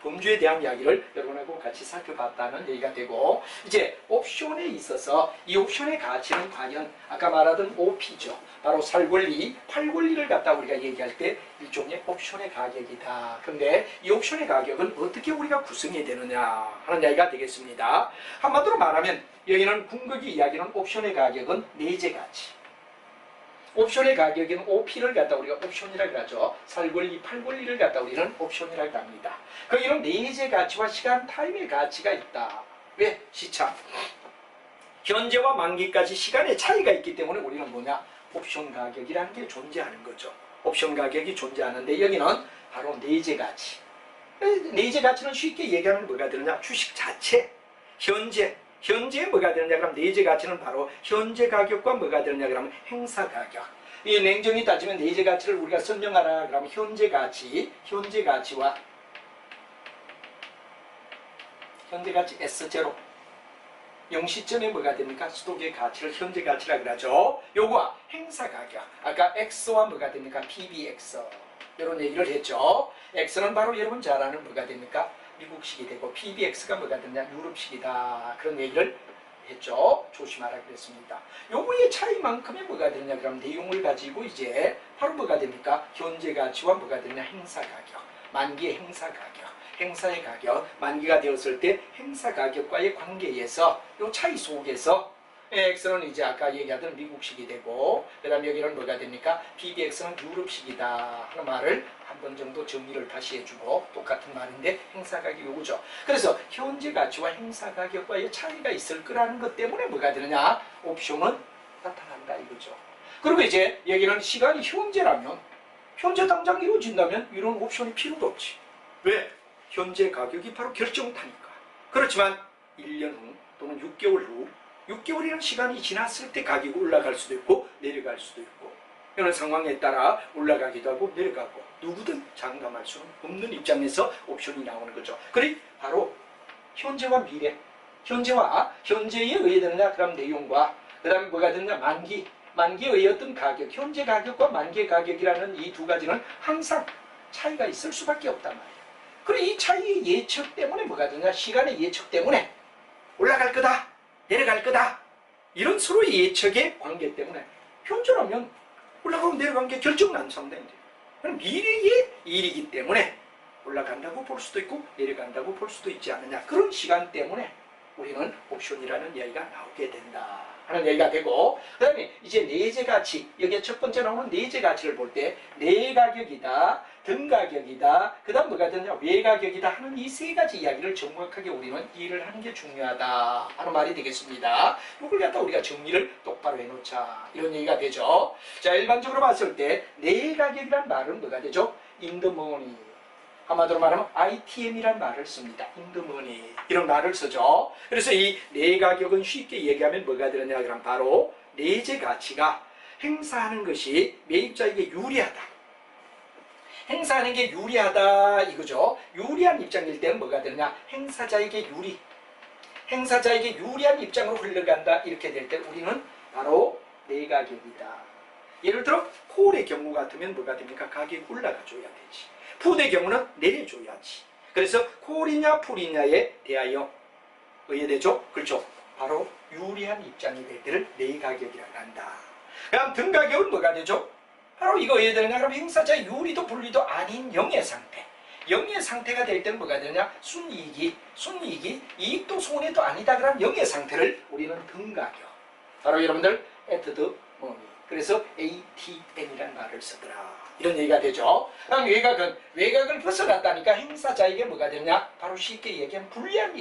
범주에 대한 이야기를 여러분하고 같이 살펴봤다는 얘기가 되고, 이제 옵션에 있어서 이 옵션의 가치는 과연 아까 말하던 OP죠. 바로 살권리, 팔권리를 갖다 우리가 얘기할 때 일종의 옵션의 가격이다. 그런데 이 옵션의 가격은 어떻게 우리가 구성이 되느냐 하는 이야기가 되겠습니다. 한마디로 말하면 여기는 궁극의 이야기는 옵션의 가격은 내재 가치. 옵션의 가격은 OP를 갖다 우리가 옵션이라고 하죠. 살권리, 팔권리를 갖다 우리는 옵션이라고 합니다. 이런 내재 가치와 시간 타임의 가치가 있다. 왜? 시차. 현재와 만기까지 시간의 차이가 있기 때문에 우리는 뭐냐? 옵션 가격이라는 게 존재하는 거죠. 옵션 가격이 존재하는데 여기는 바로 내재 가치. 내재 가치는 쉽게 얘기하면 뭐가 되느냐? 주식 자체, 현재에 뭐가 되느냐 그러면 내재 가치는 바로 현재 가격과 뭐가 되느냐 그러면 행사 가격. 이 냉정히 따지면 내재 가치를 우리가 설명하라 그러면 현재 가치와 현재 가치 S0 0시점에 뭐가 됩니까? 스톡의 가치를 현재 가치라 그러죠. 요거와 행사 가격. 아까 X와 뭐가 됩니까? PBX. 이런 얘기를 했죠. X는 바로 여러분 잘 아는 뭐가 됩니까? 미국식이 되고 PBX가 뭐가 되냐? 유럽식이다. 그런 얘기를 했죠. 조심하라 그랬습니다. 요거의 차이만큼의 뭐가 되느냐 그럼 내용을 가지고 이제 바로 뭐가 됩니까? 현재 가치와 뭐가 되느냐? 행사 가격. 만기의 행사 가격. 행사의 가격. 만기가 되었을 때 행사 가격과의 관계에서 요 차이 속에서 X는 이제 아까 얘기하던 미국식이 되고, 그 다음에 여기는 뭐가 됩니까? PBX는 유럽식이다 하는 말을 한 번 정도 정리를 다시 해주고, 똑같은 말인데 행사 가격이 요거죠. 그래서 현재 가치와 행사 가격과의 차이가 있을 거라는 것 때문에 뭐가 되느냐? 옵션은 나타난다 이거죠. 그리고 이제 여기는 시간이 현재라면, 현재 당장 이루어진다면 이런 옵션이 필요도 없지. 왜? 현재 가격이 바로 결정타니까. 그렇지만 1년 후 또는 6개월 후 6개월이라는 시간이 지났을 때 가격이 올라갈 수도 있고 내려갈 수도 있고, 이런 상황에 따라 올라가기도 하고 내려가고 누구든 장담할 수는 없는 입장에서 옵션이 나오는 거죠. 그래 바로 현재와 미래, 현재에 의해 되느냐 그럼 내용과 그 다음에 뭐가 되느냐 만기에 의해 어떤 가격, 현재 가격과 만기의 가격이라는 이 두 가지는 항상 차이가 있을 수밖에 없단 말이에요. 그래 이 차이의 예측 때문에 뭐가 되느냐, 시간의 예측 때문에 올라갈 거다 내려갈 거다 이런 서로의 예측의 관계 때문에 현재라면 올라가고 내려가는 게 결정난 상태인데 미래의 일이기 때문에 올라간다고 볼 수도 있고 내려간다고 볼 수도 있지 않느냐, 그런 시간 때문에 우리는 옵션이라는 이야기가 나오게 된다 하는 얘기가 되고, 그 다음에 이제 내재 가치, 여기에 첫 번째 나오는 내재 가치를 볼 때 내 가격이다, 등 가격이다, 그 다음 뭐가 되느냐 외 가격이다 하는 이 세 가지 이야기를 정확하게 우리는 이해를 하는 게 중요하다 하는 말이 되겠습니다. 이걸 갖다 우리가 정리를 똑바로 해놓자 이런 얘기가 되죠. 자, 일반적으로 봤을 때 내 가격이란 말은 뭐가 되죠? In the money. 한마디로 말하면 ITM이란 말을 씁니다. In the money 이런 말을 쓰죠. 그래서 이 내 가격은 쉽게 얘기하면 뭐가 되느냐 그럼 바로 내재 가치가 행사하는 것이 매입자에게 유리하다, 행사하는 게 유리하다 이거죠. 유리한 입장일 때는 뭐가 되느냐, 행사자에게 유리한 입장으로 흘러간다 이렇게 될 때 우리는 바로 내 가격이다. 예를 들어 콜의 경우 같으면 뭐가 됩니까? 가격이 올라가줘야 되지. 풋의 경우는 내려줘야지. 그래서 콜이냐 풋이냐에 대하여 의해되죠. 그렇죠. 바로 유리한 입장이 될 때를 내 가격이라고 한다. 그럼 등 가격은 뭐가 되죠? 바로 이거 의해되느냐 그럼 행사자의 유리도 불리도 아닌 영의 상태. 영의 상태가 될 때는 뭐가 되느냐, 순이익이 이익도 손해도 아니다 그럼 영의 상태를 우리는 등 가격. 바로 여러분들 at the money. 그래서 ATM이라는 말을 쓰더라 이런 얘기가 되죠. 그럼 외곽을 벗어났다니까 행사자에게 뭐가 되느냐, 바로 쉽게 얘기하면 불리한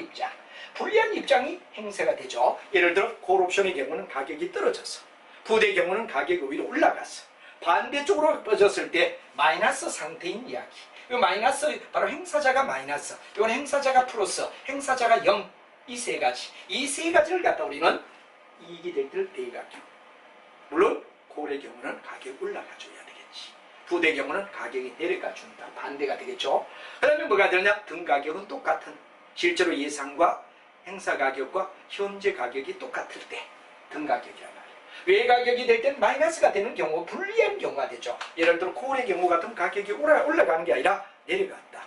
입장이 행사가 되죠. 예를 들어 콜옵션의 경우는 가격이 떨어졌어, 풋의 경우는 가격이 오히려 올라갔어. 반대쪽으로 빠졌을 때 마이너스 상태인 이야기. 이 마이너스 바로 행사자가 마이너스, 이건 행사자가 플러스, 행사자가 0, 이 세 가지를 갖다 우리는 이익이 될 때를 내 가격. 물론 콜의 경우는 가격이 올라가줘야 되겠지. 풋의 경우는 가격이 내려가준다. 반대가 되겠죠. 그 다음에 뭐가 되느냐, 등 가격은 똑같은, 실제로 예상과 행사 가격과 현재 가격이 똑같을 때 등 가격이란 말이에요. 외 가격이 될 때는 마이너스가 되는 경우, 불리한 경우가 되죠. 예를 들어 콜의 경우 같은 가격이 올라가는 게 아니라 내려갔다.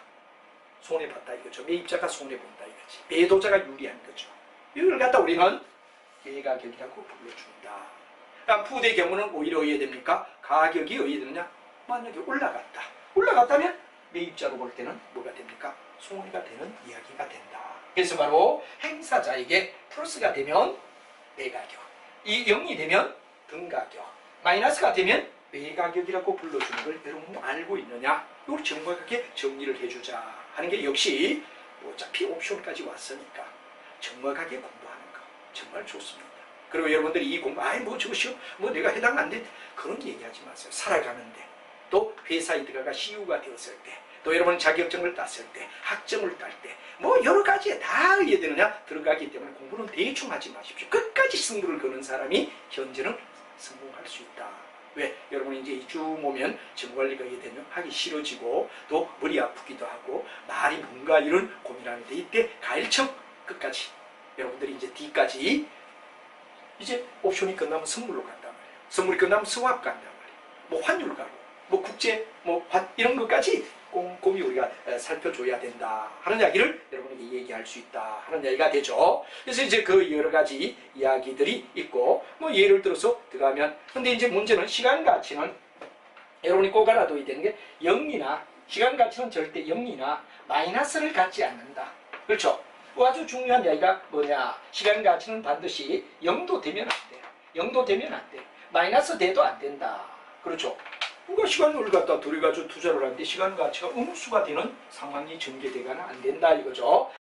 손해봤다 이거죠. 매입자가 손해본다 이거지. 매도자가 유리한 거죠. 이걸 갖다 우리는 매가격이라고 불러준다. 그럼 푸드의 경우는 오히려 어디에 됩니까? 가격이 어디에 되느냐? 만약에 올라갔다. 올라갔다면 매입자로 볼 때는 뭐가 됩니까? 손해가 되는 이야기가 된다. 그래서 바로 행사자에게 플러스가 되면 매가격, 이 0이 되면 등가격, 마이너스가 되면 매가격이라고 불러주는 걸 여러분 알고 있느냐? 이걸 정확하게 정리를 해주자 하는 게 역시 어차피 옵션까지 왔으니까 정확하게 공부하는 거 정말 좋습니다. 그리고 여러분들이 이 공부, 뭐 저거 시험, 뭐 내가 해당 안 돼. 그런 얘기하지 마세요. 살아가는데, 또 회사에 들어가 CEO가 되었을 때, 또 여러분 자격증을 땄을 때, 학점을 딸 때, 뭐 여러 가지에 다 의해 되느냐? 들어가기 때문에 공부는 대충 하지 마십시오. 끝까지 승부를 거는 사람이 현재는 성공할 수 있다. 왜? 여러분이 이제 2주 모면 정관리가 되면 하기 싫어지고 또 머리 아프기도 하고 말이 뭔가 이런 고민하는데 이때 가일청 끝까지 여러분들이 이제 D까지 이제 옵션이 끝나면 선물로 간단 말이에요. 선물이 끝나면 스왑 간단 말이에요. 뭐 환율 가고 뭐 국제 뭐 이런 것까지 꼼꼼히 우리가 살펴줘야 된다 하는 이야기를 여러분에게 얘기할 수 있다 하는 이야기가 되죠. 그래서 이제 그 여러 가지 이야기들이 있고 뭐 예를 들어서 들어가면 근데 이제 문제는 시간 가치는 여러분이 꼭 알아둬야 되는 게 0이나 시간 가치는 절대 0이나 마이너스를 갖지 않는다. 그렇죠? 아주 중요한 이야기가 뭐냐? 시간 가치는 반드시 0도 되면 안 돼. 0도 되면 안 돼. 마이너스 돼도 안 된다. 그렇죠? 누가 시간을 갖다 들여가지고 투자를 하는데 시간 가치가 음수가 되는 상황이 전개되거나 안 된다 이거죠.